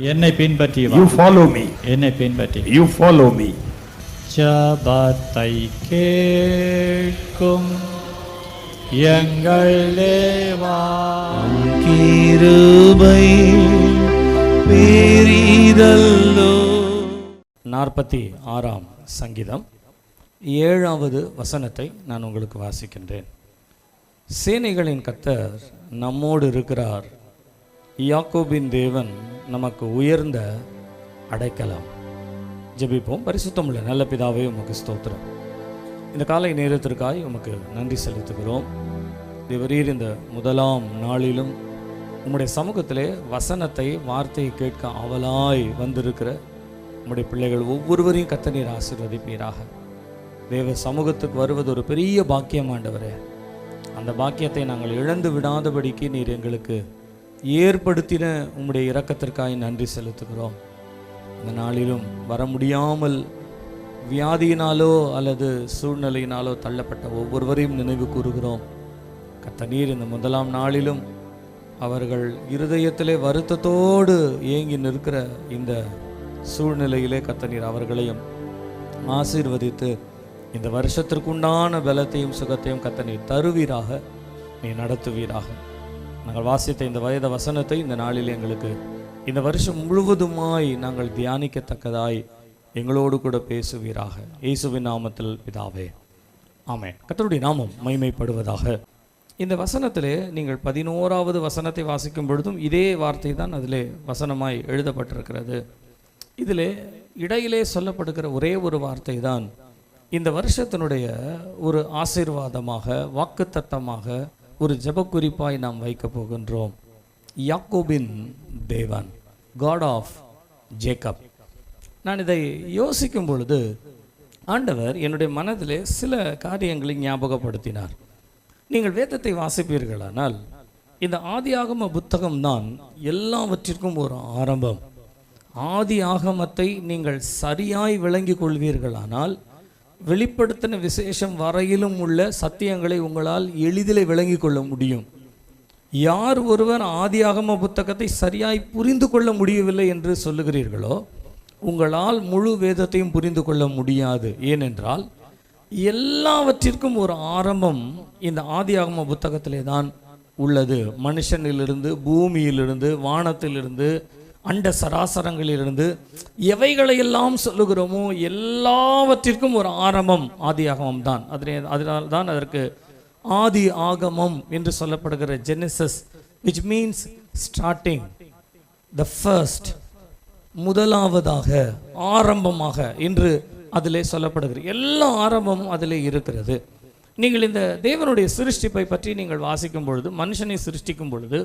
என்னை பின்பற்றி வா. You follow me. என்னை பின்பற்றி. You follow me. ஜபத்தை கேட்கும் எங்கள் தேவா, கிருபை பெரிதல்லோ. 46ஆம் சங்கீதம் 7வது வசனத்தை நான் உங்களுக்கு வாசிக்கின்றேன். சேனைகளின் கர்த்தர் நம்மோடு இருக்கிறார், யாக்கோபின் தேவன் நமக்கு உயர்ந்த அடைக்கலம். ஜெபிப்போம். பரிசுத்தமுள்ள நல்ல பிதாவே, உமக்கு ஸ்தோத்திரம். இந்த காலை நேரத்திற்காய் உமக்கு நன்றி செலுத்துகிறோம். தேவரீர் இந்த முதலாம் நாளிலும் உம்முடைய சமூகத்திலே வசனத்தை வார்த்தையை கேட்க ஆவலாய் வந்திருக்கிற உம்முடைய பிள்ளைகள் ஒவ்வொருவரையும் கர்த்தர் நீர் ஆசீர்வதிப்பீராக. தேவ சமூகத்துக்கு வருவது ஒரு பெரிய பாக்கியம் ஆண்டவரே. அந்த பாக்கியத்தை நாங்கள் இழந்து விடாதபடிக்கு நீர் எங்களுக்கு ஏற்படுத்தின உம்முடைய இரக்கத்திற்காக நன்றி செலுத்துகிறோம். இந்த நாளிலும் வர முடியாமல் வியாதியினாலோ அல்லது சூழ்நிலையினாலோ தள்ளப்பட்ட ஒவ்வொருவரையும் நினைவு கூறுகிறோம். கர்த்தர் நீர் இந்த முதலாம் நாளிலும் அவர்கள் இருதயத்திலே வருத்தத்தோடு ஏங்கி நிற்கிற இந்த சூழ்நிலையிலே கர்த்தர் நீர் அவர்களையும் ஆசீர்வதித்து இந்த வருஷத்திற்குண்டான பலத்தையும் சுகத்தையும் கர்த்தர் நீர் தருவீராக, நீ நடத்துவீராக. நாங்கள் வாசித்த இந்த வேத வசனத்தை இந்த நாளில் எங்களுக்கு இந்த வருஷம் முழுவதுமாய் நாங்கள் தியானிக்கத்தக்கதாய் எங்களோடு கூட பேசுவீராக. இயேசுவின் நாமத்தில் பிதாவே, ஆமென். கர்த்தருடைய நாமம் மகிமைப்படுவதாக. இந்த வசனத்திலே நீங்கள் 11வது வசனத்தை வாசிக்கும் பொழுதும் இதே வார்த்தை தான் அதிலே வசனமாய் எழுதப்பட்டிருக்கிறது. இதிலே இடையிலே சொல்லப்படுகிற ஒரே ஒரு வார்த்தை தான் இந்த வருஷத்தினுடைய ஒரு ஆசீர்வாதமாக, வாக்குத்தத்தமாக, ஒரு ஜெபக்குறிப்பாய் நாம் வைக்க போகின்றோம். யாக்கோபின் தேவன், காட் ஆஃப் ஜேக்கப். நான் இதை யோசிக்கும் பொழுது ஆண்டவர் என்னுடைய மனதிலே சில காரியங்களை ஞாபகப்படுத்தினார். நீங்கள் வேதத்தை வாசிப்பீர்களானால் இந்த ஆதியாகம புத்தகம்தான் எல்லாவற்றிற்கும் ஒரு ஆரம்பம். ஆதி ஆகமத்தை நீங்கள் சரியாய் விளங்கி கொள்வீர்களானால் வெளிப்படுத்தின விசேஷம் வரையிலும் உள்ள சத்தியங்களை உங்களால் எளிதில் விளங்கி கொள்ள முடியும். யார் ஒருவர் ஆதியாகம புத்தகத்தை சரியாய் புரிந்து கொள்ள முடியவில்லை என்று சொல்லுகிறீர்களோ உங்களால் முழு வேதத்தையும் புரிந்து கொள்ள முடியாது. ஏனென்றால் எல்லாவற்றிற்கும் ஒரு ஆரம்பம் இந்த ஆதியாகம புத்தகத்திலே தான் உள்ளது. மனுஷனிலிருந்து, பூமியிலிருந்து, வானத்திலிருந்து, அண்ட சராசரங்களிலிருந்து எவைகளையெல்லாம் சொல்லுகிறோமோ எல்லாவற்றிற்கும் ஒரு ஆரம்பம் ஆதியாகமம் தான். அதனால்தான் அதற்கு ஆதி ஆகமம் என்று சொல்லப்படுகிற Genesis, which means starting, the first, முதலாவதாக, ஆரம்பமாக என்று அதிலே சொல்லப்படுகிறது. எல்லா ஆரம்பமும் அதிலே இருக்கிறது. நீங்கள் இந்த தேவனுடைய சிருஷ்டிப்பை பற்றி நீங்கள் வாசிக்கும் பொழுது, மனுஷனை சிருஷ்டிக்கும் பொழுது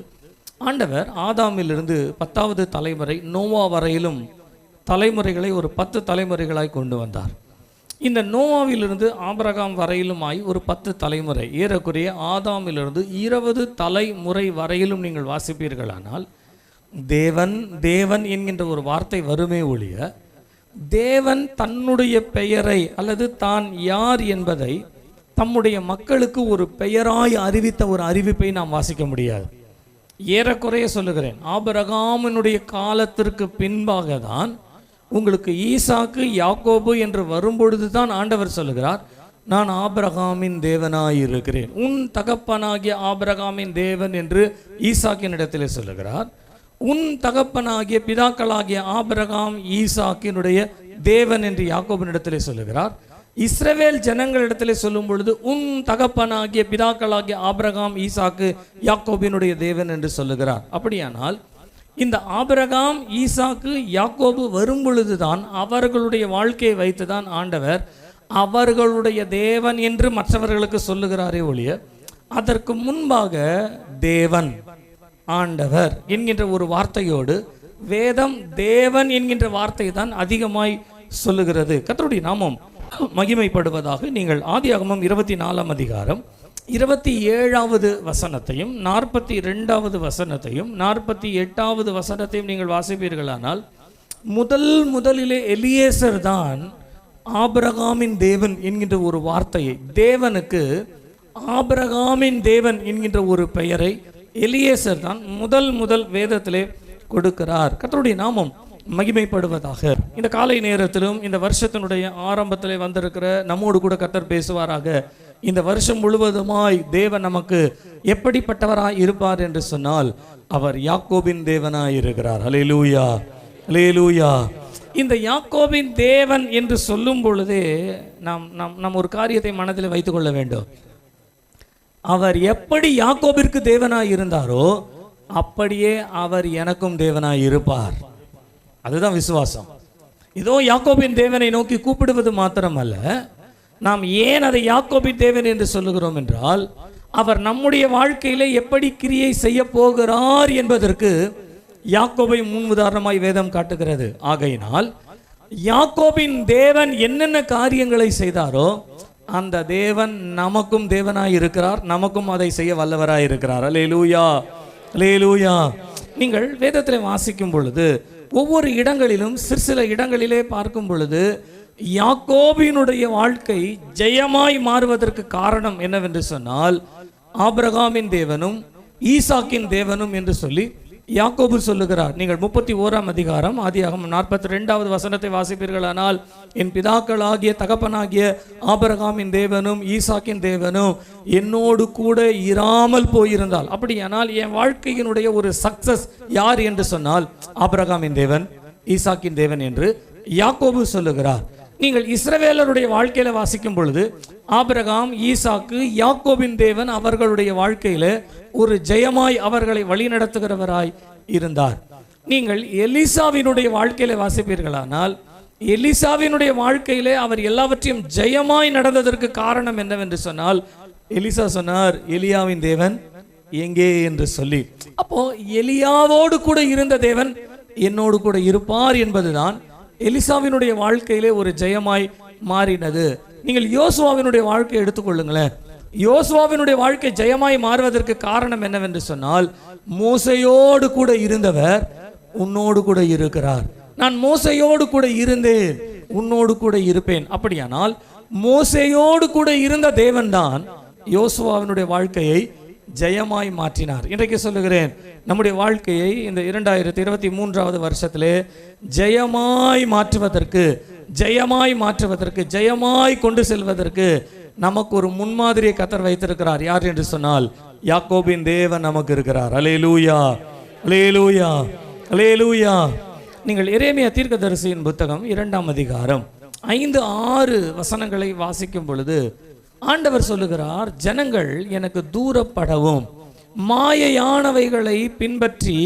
ஆண்டவர் ஆதாமிலிருந்து 10வது தலைமுறை நோவா வரையிலும் தலைமுறைகளை ஒரு 10 தலைமுறைகளாய் கொண்டு வந்தார். இந்த நோவாவிலிருந்து ஆபிரகாம் வரையிலுமாய் ஒரு 10 தலைமுறை, ஏறக்குறைய ஆதாமிலிருந்து 20 தலைமுறை வரையிலும் நீங்கள் வாசிப்பீர்களானால் தேவன் தேவன் என்கின்ற ஒரு வார்த்தை வருமே ஒழிய தேவன் தன்னுடைய பெயரை அல்லது தான் யார் என்பதை தம்முடைய மக்களுக்கு ஒரு பெயராய் அறிவித்த ஒரு அறிவிப்பை நாம் வாசிக்க முடியாது. ஏறக்குறைய சொல்லுகிறேன், ஆபிரகாமினுடைய காலத்திற்கு பின்பாக தான் உங்களுக்கு ஈசாக்கு, யாக்கோபு என்று வரும்பொழுது தான் ஆண்டவர் சொல்லுகிறார், நான் ஆபிரகாமின் தேவனாய் இருக்கிறேன், உன் தகப்பனாகிய ஆபிரகாமின் தேவன் என்று ஈசாக்கின் இடத்திலே சொல்லுகிறார். உன் தகப்பனாகிய பிதாக்களாகிய ஆபிரகாம் ஈசாக்கினுடைய தேவன் என்று யாக்கோபின் இடத்திலே சொல்லுகிறார். இஸ்ரவேல் ஜனங்களிடத்திலே சொல்லும் பொழுது உன் தகப்பனாகிய பிதாக்களாகிய ஆபிரகாம் ஈசாக்கு யாக்கோபினுடைய தேவன் என்று சொல்லுகிறார். அப்படியானால் இந்த ஆபிரகாம் ஈசாக்கு யாக்கோபு வரும் பொழுதுதான் அவர்களுடைய வாழ்க்கையை வைத்துதான் ஆண்டவர் அவர்களுடைய தேவன் என்று மற்றவர்களுக்கு சொல்லுகிறாரே ஒழிய அதற்கு முன்பாக தேவன், ஆண்டவர் என்கின்ற ஒரு வார்த்தையோடு வேதம் தேவன் என்கின்ற வார்த்தை தான் அதிகமாய் சொல்லுகிறது. கர்த்தருடைய நாமம் மகிமைப்படுவதாக. நீங்கள் ஆதியாகமம் 24ஆம் அதிகாரம் 27வது வசனத்தையும் 42வது வசனத்தையும் 48வது வசனத்தையும் நீங்கள் வாசிப்பீர்களானால் முதலிலே எலியேசர் தான் ஆபிரகாமின் தேவன் என்கின்ற ஒரு வார்த்தையை, தேவனுக்கு ஆபிரகாமின் தேவன் என்கின்ற ஒரு பெயரை எலியேசர் தான் முதல் வேதத்திலே கொடுக்கிறார். கர்த்தருடைய நாமம் மகிமைப்படுவதாக. இந்த காலை நேரத்திலும் இந்த வருஷத்தினுடைய ஆரம்பத்தில் வந்திருக்கிற நம்மோடு கூட கர்த்தர் பேசுவாராக. இந்த வருஷம் முழுவதுமாய் தேவன் நமக்கு எப்படிப்பட்டவராய் இருப்பார் என்று சொன்னால், அவர் யாக்கோபின் தேவனாய் இருக்கிறார். அல்லேலூயா, அல்லேலூயா. இந்த யாக்கோபின் தேவன் என்று சொல்லும் பொழுதே நாம் ஒரு காரியத்தை மனதில் வைத்துக் கொள்ள வேண்டும். அவர் எப்படி யாக்கோபிற்கு தேவனாய் இருந்தாரோ அப்படியே அவர் எனக்கும் தேவனாய் இருப்பார். அதுதான் விசுவாசம். இதோ யாக்கோபின் தேவனை நோக்கி கூப்பிடுவது மாத்திரமல்ல, நாம் ஏன் அதை யாக்கோபின் தேவன் என்று சொல்லுகிறோம் என்றால், அவர் நம்முடைய வாழ்க்கையிலே எப்படி கிரியை செய்ய போகிறார் என்பதற்கு யாக்கோபை முன் உதாரணமாய் வேதம் காட்டுகிறது. ஆகையினால் யாக்கோபின் தேவன் என்னென்ன காரியங்களை செய்தாரோ அந்த தேவன் நமக்கும் தேவனாய் இருக்கிறார், நமக்கும் அதை செய்ய வல்லவராய் இருக்கிறார். அல்லேலூயா, அல்லேலூயா. நீங்கள் வேதத்தில் வாசிக்கும் பொழுது ஒவ்வொரு இடங்களிலும் சில இடங்களிலே பார்க்கும் பொழுது யாக்கோபினுடைய வாழ்க்கை ஜெயமாய் மாறுவதற்கு காரணம் என்னவென்று சொன்னால், ஆபிரகாமின் தேவனும் ஈசாக்கின் தேவனும் என்று சொல்லி யாக்கோபு சொல்லுகிறார். நீங்கள் 31ஆம் அதிகாரம் ஆதியாகமம் 42வது வசனத்தை வாசிப்பீர்களானால், என் பிதாக்களாகிய தகப்பனாகிய ஆபிரகாமின் தேவனும் ஈசாக்கின் தேவனும் என்னோடு கூட இராமல் போயிருந்தால், அப்படியானால் என் வாழ்க்கையினுடைய ஒரு சக்சஸ் யார் என்று சொன்னால் ஆபிரகாமின் தேவன், ஈசாக்கின் தேவன் என்று யாக்கோபு சொல்லுகிறார். நீங்கள் இஸ்ரவேலருடைய வாழ்க்கையில வாசிக்கும் பொழுது ஆபிரகாம், ஈசாக்கு, யாக்கோபின் தேவன் அவர்களுடைய வாழ்க்கையில ஒரு ஜெயமாய் அவர்களை வழிநடத்துகிறவராய் இருந்தார். நீங்கள் எலிசாவினுடைய வாழ்க்கையில வாசிப்பீர்களானால், எலிசாவினுடைய வாழ்க்கையிலே அவர் எல்லாவற்றையும் ஜெயமாய் நடந்ததற்கு காரணம் என்னவென்று சொன்னால், எலிசா சொன்னார், எலியாவின் தேவன் எங்கே என்று சொல்லி. அப்போ எலியாவோடு கூட இருந்த தேவன் என்னோடு கூட இருப்பார் என்பதுதான் எலிசாவினுடைய வாழ்க்கையிலே ஒரு ஜெயமாய் மாறினது. நீங்கள் யோசுவாவினுடைய வாழ்க்கையை எடுத்துக்கொள்ளுங்களேன். யோசுவாவினுடைய வாழ்க்கை ஜெயமாய் மாறுவதற்கு காரணம் என்னவென்று சொன்னால், மோசையோடு கூட இருந்தவர் உன்னோடு கூட இருக்கிறார். நான் மோசையோடு கூட இருந்தேன், உன்னோடு கூட இருப்பேன். அப்படியானால் மோசையோடு கூட இருந்த தேவன் தான் யோசுவாவினுடைய வாழ்க்கையை ஜெயமாய் மாற்றினார். இன்றைக்கு சொல்லுகிறேன், நம்முடைய வாழ்க்கையை இந்த 2023வது வருஷத்திலே ஜெயமாய் மாற்றுவதற்கு, ஜெயமாய் கொண்டு செல்வதற்கு நமக்கு ஒரு முன்மாதிரியை கர்த்தர் வைத்திருக்கிறார். யார் என்று சொன்னால், யாக்கோபின் தேவன் நமக்கு இருக்கிறார். அல்லேலூயா, அல்லேலூயா, அல்லேலூயா. நீங்கள் எரேமியா தீர்க்கதரிசியின் புத்தகம் 2ஆம் அதிகாரம் 5-6 வசனங்களை வாசிக்கும் பொழுது ஆண்டவர் சொல்லுகிறார், ஜனங்கள் எனக்கு தூரப்படவும் மாயையானவைகளை பின்பற்றி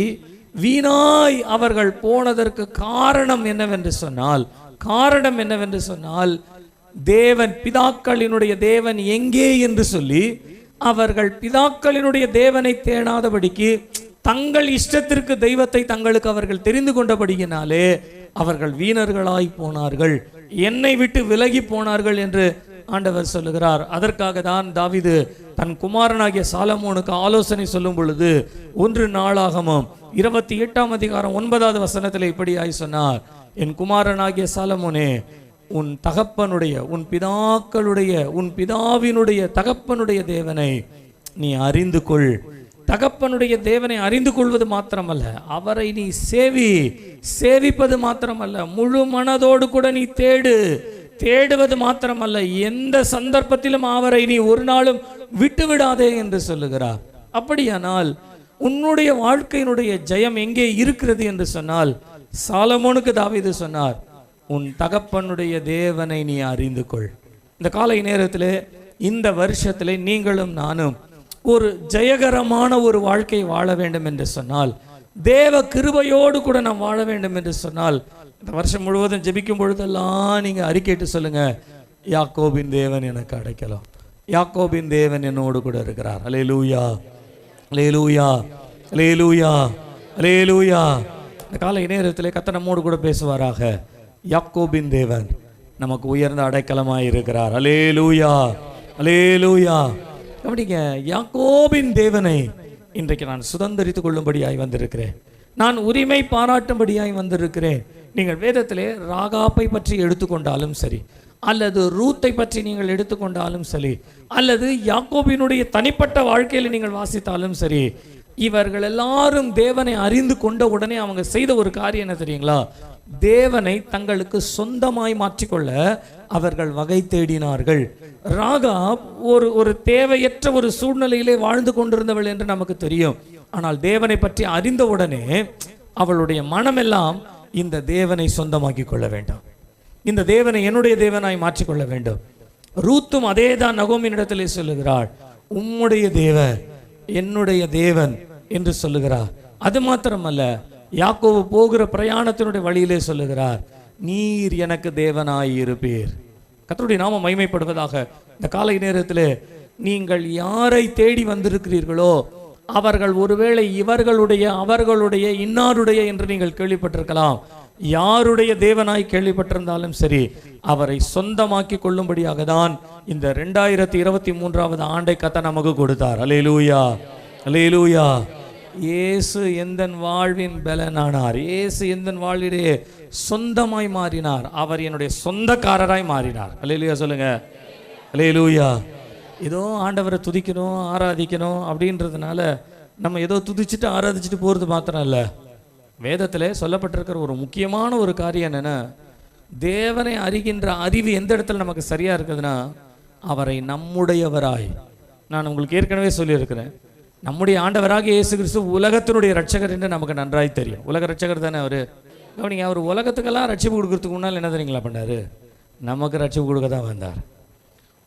வீணாய் அவர்கள் போனதற்கு காரணம் என்னவென்று சொன்னால் தேவன், பிதாக்களினுடைய தேவன் எங்கே என்று சொல்லி அவர்கள் பிதாக்களினுடைய தேவனை தேடாதபடிக்கு தங்கள் இஷ்டத்திற்கு தெய்வத்தை தங்களுக்கு அவர்கள் தெரிந்து கொண்டபடியினாலே அவர்கள் வீணர்களாய் போனார்கள், என்னை விட்டு விலகி போனார்கள் என்று ஆண்டவர் சொல்லுகிறார். அதற்காக தான் தாவீது தன் குமாரனாகிய சாலமோனுக்கு ஆலோசனை சொல்லும் பொழுது 1 நாளாகமம் 28ஆம் அதிகாரம் 9வது வசனத்தில் இப்படியாய் சொன்னார், என் குமாரனாகிய சாலமோனே, உன் தகப்பனுடைய, உன் பிதாக்களுடைய, உன் பிதாவினுடைய தகப்பனுடைய தேவனை நீ அறிந்து கொள். தகப்பனுடைய தேவனை அறிந்து கொள்வது மாத்திரமல்ல, அவரை நீ சேவிப்பது மாத்திரமல்ல, முழு மனதோடு கூட நீ தேடுவது மாத்திரமல்ல, எந்த சந்தர்ப்பத்திலும் அவரை நீ ஒரு நாளும் விட்டுவிடாதே என்று சொல்லுகிறார். அப்படியானால் உன்னுடைய வாழ்க்கையினுடைய ஜெயம் எங்கே இருக்கிறது என்று சொன்னால், சாலமோனுக்கு தாவீது சொன்னார், உன் தகப்பனுடைய தேவனை நீ அறிந்து கொள். இந்த காலை நேரத்திலே, இந்த வருஷத்திலே நீங்களும் நானும் ஒரு ஜெயகரமான ஒரு வாழ்க்கை வாழ வேண்டும் என்று சொன்னால், தேவ கிருபையோடு கூட நாம் வாழ வேண்டும் என்று சொன்னால், இந்த வருஷம் முழுவதும் ஜெபிக்கும் பொழுதெல்லாம் நீங்க அறிக்கையிட்டு சொல்லுங்க, யாக்கோபின் தேவன் எனக்கு அடைக்கலம், யாக்கோபின் தேவன் என்னோடு கூட இருக்கிறார். அல்லேலூயா, அல்லேலூயா, அல்லேலூயா, அல்லேலூயா. இந்த காலை நேரத்திலே கர்த்தர் நம்மோடு கூட பேசுவாராக. யாக்கோபின் தேவன் நமக்கு உயர்ந்த அடைக்கலமாய் இருக்கிறார். அல்லேலூயா, அல்லேலூயா. அப்படிங்க, யாக்கோபின் தேவனை இன்றைக்கு நான் சுதந்தரித்துக் கொள்ளும்படியாய் வந்திருக்கிறேன், நான் உரிமை பாராட்டும்படியாய் வந்திருக்கிறேன். நீங்கள் வேதத்திலே ராகாப்பை பற்றி எடுத்துக்கொண்டாலும் சரி, அல்லது ரூத்தை பற்றி நீங்கள் எடுத்துக்கொண்டாலும் சரி, அல்லது யாக்கோபினுடைய தனிப்பட்ட வாழ்க்கையில் நீங்கள் வாசித்தாலும் சரி, இவர்கள் எல்லாரும் தேவனை அறிந்து கொண்ட உடனே அவங்க செய்த ஒரு காரியம் என்ன தெரியுங்களா? தேவனை தங்களுக்கு சொந்தமாய் மாற்றிக்கொள்ள அவர்கள் வகை தேடினார்கள். ராகாப் ஒரு தேவையற்ற ஒரு சூழ்நிலையிலே வாழ்ந்து கொண்டிருந்தவள் என்று நமக்கு தெரியும். ஆனால் தேவனை பற்றி அறிந்தவுடனே அவளுடைய மனமெல்லாம் இந்த தேவனை சொந்தமாக்கி கொள்ள வேண்டும், இந்த தேவனை என்னுடைய தேவனாய் மாற்றிக்கொள்ள வேண்டும். ரூத்தும் அதே தான் நகோமியினிடத்திலே சொல்லுகிறாள், உம்முடைய தேவன் என்னுடைய தேவன் என்று சொல்லுகிறார். அது மாத்திரமல்ல, யாக்கோபு போகிற பிரயாணத்தினுடைய வழியிலே சொல்லுகிறார், நீர் எனக்கு தேவனாய் இருப்பீர். கர்த்தருடைய நாமம் மகிமைப்படுவதாக. இந்த காலை நேரத்திலே நீங்கள் யாரை தேடி வந்திருக்கிறீர்களோ அவர்கள் ஒருவேளை இவர்களுடைய அவர்களுடைய இன்னாருடைய என்று நீங்கள் கேள்விப்பட்டிருக்கலாம். யாருடைய தேவனாய் கேள்விப்பட்டிருந்தாலும் சரி, அவரை சொந்தமாக்கி கொள்ளும்படியாக தான் இந்த 2023 ஆண்டை கர்த்தர் நமக்கு கொடுத்தார். அல்லேலூயா, அல்லேலூயா. இயேசு எந்தன் வாழ்வின் பலனானார், இயேசு எந்தன் வாழ்விலே சொந்தமாய் மாறினார், அவர் என்னுடைய சொந்தக்காரராய் மாறினார். அல்லேலூயா சொல்லுங்க, அல்லேலூயா. ஏதோ ஆண்டவரை துதிக்கணும் ஆராதிக்கணும் அப்படின்றதுனால நம்ம ஏதோ துதிச்சுட்டு ஆராதிச்சுட்டு போகிறது மாத்திரம் இல்லை. வேதத்தில் சொல்லப்பட்டிருக்கிற ஒரு முக்கியமான ஒரு காரியம் என்னென்னா, தேவனை அறிகின்ற அறிவு எந்த இடத்துல நமக்கு சரியாக இருக்குதுன்னா, அவரை நம்முடையவராய், நான் உங்களுக்கு ஏற்கனவே சொல்லியிருக்கிறேன், நம்முடைய ஆண்டவராக இயேசு கிறிஸ்து உலகத்தினுடைய ரட்சகர் என்று நமக்கு நன்றாய் தெரியும். உலக ரட்சகர் தானே அவர். கவனிங்க, அவர் உலகத்துக்கெல்லாம் ரட்சிப்பு கொடுக்கறதுக்கு முன்னால் என்ன தெரியுங்களா பண்ணார்? நமக்கு ரட்சிப்பு கொடுக்க தான் வந்தார்.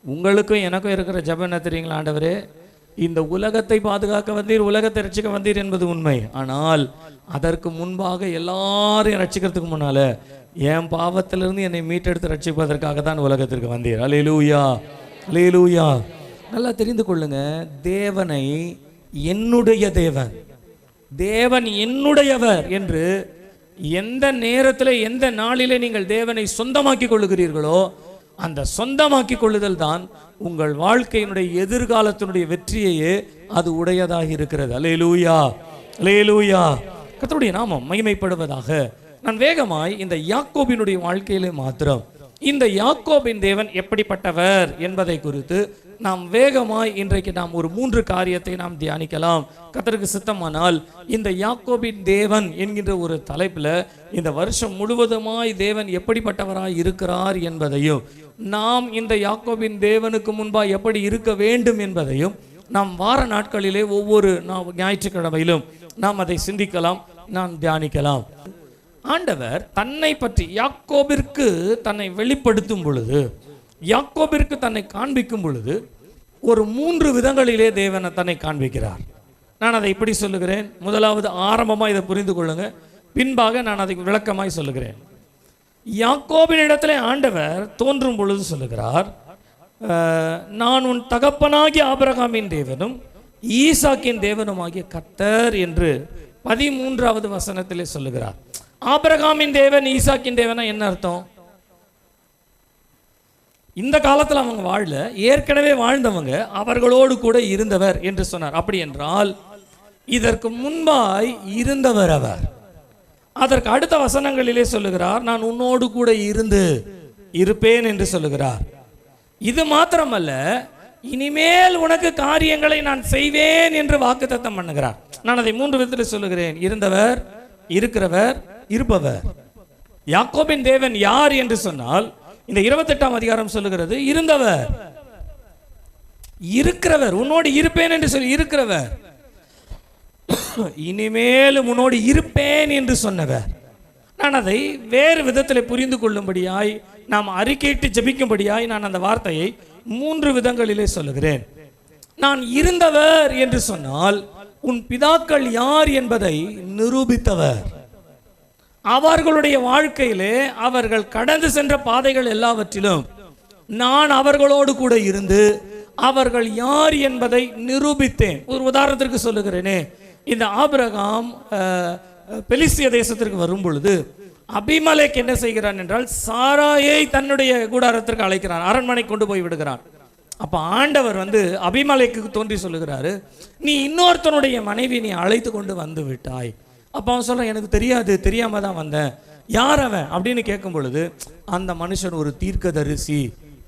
உங்களுக்கும் எனக்கும் இருக்கிற ஜெபம் என்ன தெரியுங்களா? ஆண்டவரே, இந்த உலகத்தை பாதுகாக்க வந்தீர், உலகத்தை ரட்சிக்க வந்தீர் என்பது உண்மை. ஆனால் அதற்கு முன்பாக எல்லாரையும் ரட்சிக்கிறதுக்கு முன்னால என் பாவத்திலிருந்து என்னை மீட்டெடுத்து ரட்சிப்பதற்காக தான் உலகத்திற்கு வந்தீர். அல்லேலூயா, அல்லேலூயா. நல்லா தெரிந்து கொள்ளுங்க, தேவனை என்னுடைய தேவன், தேவன் என்னுடையவர் என்று எந்த நேரத்தில் எந்த நாளிலே நீங்கள் தேவனை சொந்தமாக்கி கொள்ளுகிறீர்களோ அந்த சொந்தமாக்கி கொள்ளுதல் தான் உங்கள் வாழ்க்கையினுடைய எதிர்காலத்தினுடைய வெற்றியையே அது உடையதாக இருக்கிறது. அல்லேலூயா, அல்லேலூயா. கர்த்தருடைய நாமம் மகிமைப்படுவதாக. நான் வேகமாய் இந்த யாக்கோபினுடைய வாழ்க்கையிலே மாத்திரம் இந்த யாக்கோபின் தேவன் எப்படிப்பட்டவர் என்பதை குறித்து நாம் வேகமாய் இன்றைக்கு நாம் ஒரு 3 காரியத்தை நாம் தியானிக்கலாம். கர்த்தருக்கு சித்தமானால் இந்த யாக்கோபின் தேவன் என்கின்ற ஒரு தலைப்பில் இந்த வருஷம் முழுவதுமாய் தேவன் எப்படிப்பட்டவராய் இருக்கிறார் என்பதையும், நாம் இந்த யாக்கோபின் தேவனுக்கு முன்பாக எப்படி இருக்க வேண்டும் என்பதையும் நாம் வார நாட்களிலே ஒவ்வொரு ஞாயிற்றுக்கிழமையிலும் நாம் அதை சிந்திக்கலாம், நாம் தியானிக்கலாம். ஆண்டவர் தன்னை பற்றி யாக்கோபிற்கு தன்னை வெளிப்படுத்தும் பொழுது, யாக்கோபிற்கு தன்னை காண்பிக்கும் பொழுது ஒரு 3 விதங்களிலே தேவனை தன்னை காண்பிக்கிறார். நான் அதை இப்படி சொல்லுகிறேன். முதலாவது, ஆரம்பமாக இதை புரிந்து கொள்ளுங்க, பின்பாக நான் அதை விளக்கமாய் சொல்லுகிறேன். யாக்கோபின் இடத்துல ஆண்டவர் தோன்றும் பொழுது சொல்லுகிறார், நான் உன் தகப்பனாகிய ஆபிரகாமின் தேவனும் ஈசாக்கின் தேவனுமாகிய கர்த்தர் என்று 13வது வசனத்திலே சொல்லுகிறார். ஆபிரகாமின் தேவன் ஈசாக்கின் தேவனா என்ன அர்த்தம்? இந்த காலத்தில் அவங்க வாழல, ஏற்கனவே வாழ்ந்தவங்க, அவர்களோடு கூட இருந்தவர் என்று சொன்னார். அப்படி என்றால் இதற்கு முன்பாய் இருந்தவர் அவர். அதற்கு அடுத்த வசனங்களிலே சொல்லுகிறார், நான் உன்னோடு கூட இருந்து இருப்பேன் என்று சொல்லுகிறார். இது மாத்திரமல்ல, இனிமேல் உனக்கு காரியங்களை நான் செய்வேன் என்று வாக்குத்தத்தம் பண்ணுகிறார். நான் அதை 3 விதத்தில் சொல்லுகிறேன். இருந்தவர், இருக்கிறவர், இருப்பவர். யாக்கோபின் தேவன் யார் என்று சொன்னால் இந்த 28ஆம் அதிகாரம் சொல்லுகிறது, இருந்தவர், இருக்கிறவர், உன்னோடு இருப்பேன் என்று சொல்லி இருக்கிறவர், இனிமேலும் உன்னோடு இருப்பேன் என்று சொன்னவர். நான் அதை வேறு விதத்தில் புரிந்து கொள்ளும்படியாய், நாம் அறிக்கையிட்டு ஜெபிக்கும்படியாய் நான் அந்த வார்த்தையை 3 விதங்களிலே சொல்லுகிறேன். நான் இருந்தவர் என்று சொன்னால் உன் பிதாக்கள் யார் என்பதை நிரூபித்தவர். அவர்களுடைய வாழ்க்கையிலே அவர்கள் கடந்து சென்ற பாதைகள் எல்லாவற்றிலும் நான் அவர்களோடு கூட இருந்து அவர்கள் யார் என்பதை நிரூபித்தேன். ஒரு உதாரணத்திற்கு சொல்லுகிறேனே, இந்த ஆபிரகாம் பெலிஸ்திய தேசத்திற்கு வரும் பொழுது அபிமலேக் என்ன செய்கிறான் என்றால், சாராயை தன்னுடைய கூடாரத்திற்கு அழைக்கிறான், அரண்மனை கொண்டு போய் விடுகிறான். அப்ப ஆண்டவர் அபிமலேக்கு தோன்றி சொல்லுகிறாரு, நீ இன்னொருத்தனுடைய மனைவி நீ அழைத்து கொண்டு வந்து விட்டாய். அப்போ அவன் சொல்கிறான், எனக்கு தெரியாது, தெரியாமல் தான் வந்தேன். யார் அவன் அப்படின்னு கேட்கும் பொழுது, அந்த மனுஷன் ஒரு தீர்க்கதரிசி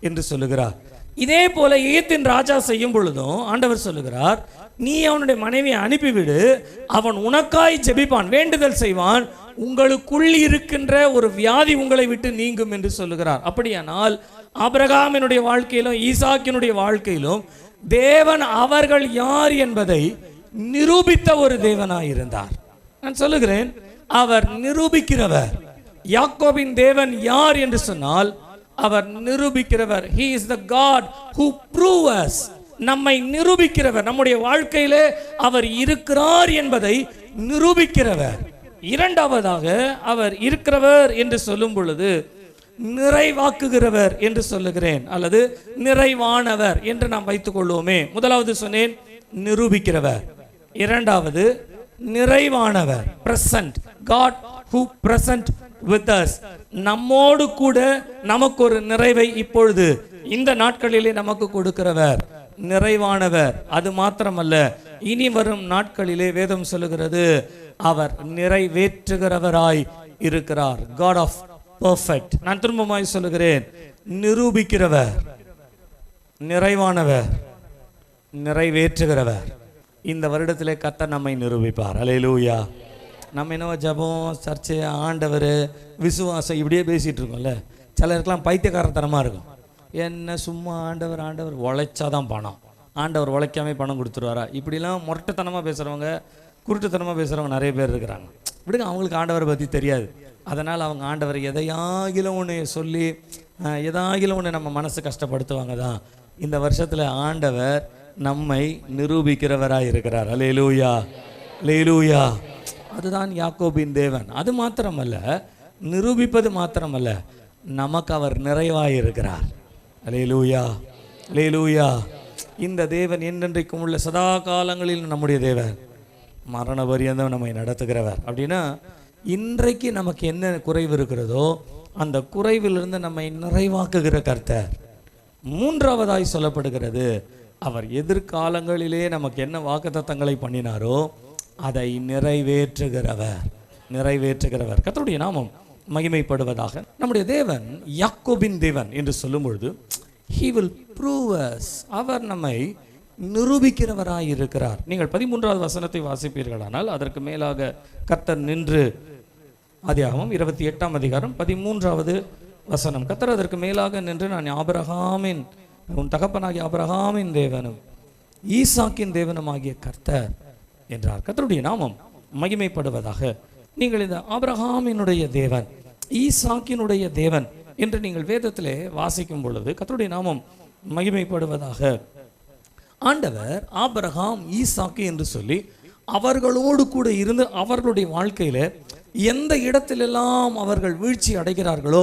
என்று சொல்லுகிறார். இதே போல எகிப்தின் ராஜா செய்யும் பொழுதும் ஆண்டவர் சொல்லுகிறார், நீ அவனுடைய மனைவியை அனுப்பிவிடு, அவன் உனக்காய் ஜெபிப்பான், வேண்டுதல் செய்வான், உங்களுக்குள் இருக்கின்ற ஒரு வியாதி உங்களை விட்டு நீங்கும் என்று சொல்லுகிறார். அப்படியானால் ஆபிரகாமினுடைய வாழ்க்கையிலும் ஈசாக்கினுடைய வாழ்க்கையிலும் தேவன் அவர்கள் யார் என்பதை நிரூபித்த ஒரு தேவனாயிருந்தார். நான் சொல்லுகிறேன், அவர் நிரூபிக்கிறவர். யாக்கோபின் தேவன் யார் என்று சொன்னால் அவர் நிரூபிக்கிறவர். He is the God who proves us. நம்மை நிரூபிக்கிறவர், நம்முடைய வாழ்க்கையிலே அவர் இருக்கிறார் என்பதை நிரூபிக்கிறவர். இரண்டாவதாக அவர் இருக்கிறவர் என்று சொல்லும் பொழுது நிறைவாக்குகிறவர் என்று சொல்லுகிறேன், அல்லது நிறைவானவர் என்று நாம் வைத்துக் கொள்வோமே. முதலாவது சொன்னேன் நிரூபிக்கிறவர், இரண்டாவது நிறைவானவர். Present, God who present with us. நம்மோடு கூட நமக்கு ஒரு நிறைவை இப்பொழுது இந்த நாட்களிலே நமக்கு கொடுக்கிறவர் நிறைவானவர். அது மாத்திரமல்ல, இனி வரும் நாட்களிலே வேதம் சொல்லுகிறது அவர் நிறைவேற்றுகிறவராய் இருக்கிறார். God of perfect. நான் திரும்பமாய் சொல்லுகிறேன், நிரூபிக்கிறவர், நிறைவானவர், நிறைவேற்றுகிறவர். இந்த வருடத்திலே கர்த்தர் நம்மை நிரூபிப்பார். அல்லேலூயா. நம்ம என்னவோ ஜபம், சர்ச்சை, ஆண்டவர், விசுவாசம் இப்படியே பேசிகிட்டு இருக்கோம்ல. சிலருக்கெல்லாம் பைத்தியக்காரத்தனமாக இருக்கும். என்ன சும்மா ஆண்டவர் ஆண்டவர் உழைச்சாதான் பணம், ஆண்டவர் உழைக்காமே பணம் கொடுத்துருவாரா, இப்படிலாம் முரட்டுத்தனமாக பேசுகிறவங்க, குருட்டுத்தனமாக பேசுகிறவங்க நிறைய பேர் இருக்கிறாங்க. விடுங்க, அவங்களுக்கு ஆண்டவரை பற்றி தெரியாது. அதனால் அவங்க ஆண்டவர் எதையாகிலும் ஒன்று சொல்லி எதாகிலும் ஒன்று நம்ம மனசு கஷ்டப்படுத்துவாங்க தான். இந்த வருஷத்தில் ஆண்டவர் நம்மை நிரூபிக்கிறவராக இருக்கிறார். அல்லேலூயா, அல்லேலூயா. அதுதான் யாக்கோபின் தேவன். அது மாத்திரமல்ல, நிரூபிப்பது மாத்திரமல்ல, நமக்கு அவர் நிறைவாக இருக்கிறார். அல்லேலூயா, அல்லேலூயா. இந்த தேவன் என்றென்றைக்கும் உள்ள சதா காலங்களில் நம்முடைய தேவன், மரண பரியந்தம் நம்மை நடத்துகிறவர். அப்படின்னா இன்றைக்கு நமக்கு என்ன குறைவு இருக்கிறதோ அந்த குறைவிலிருந்து நம்மை நிறைவாக்குகிற கர்த்தர். மூன்றாவதாய் சொல்லப்படுகிறது, அவர் எதிர்காலங்களிலே நமக்கு என்ன வாக்குத்தத்தங்களை பண்ணினாரோ அதை நிறைவேற்றுகிறவர், நிறைவேற்றுகிறவர். கர்த்தருடைய நாமம் மகிமைப்படுவதாக. நம்முடைய தேவன் யாக்கோபின் தேவன் என்று சொல்லும் பொழுது he will prove us, அவர் நம்மை நிரூபிக்கிறவராய் இருக்கிறார். நீங்கள் 13வது வசனத்தை வாசிப்பீர்களானால் அதற்கு மேலாக கர்த்தர் நின்று, ஆதியாகமம் 28ஆம் அதிகாரம் 13வது வசனம், கர்த்தர் அதற்கு மேலாக நின்று, நான் ஆபிரகாமின், உன் தகப்பனாகிய ஆபிரகாமின் தேவனும் ஈசாக்கின் தேவனும் ஆகிய கர்த்தர் என்றார். கர்த்தருடைய நாமம் மகிமைப்படுவதாக. நீங்கள் இந்த ஆபிரகாமினுடைய தேவன், ஈசாக்கினுடைய தேவன் என்று நீங்கள் வேதத்திலே வாசிக்கும் பொழுது கர்த்தருடைய நாமம் மகிமைப்படுவதாக. ஆண்டவர் ஆபிரகாம், ஈசாக்கு என்று சொல்லி அவர்களோடு கூட இருந்து அவர்களுடைய வாழ்க்கையில எந்த இடத்திலெல்லாம் அவர்கள் வீழ்ச்சி அடைகிறார்களோ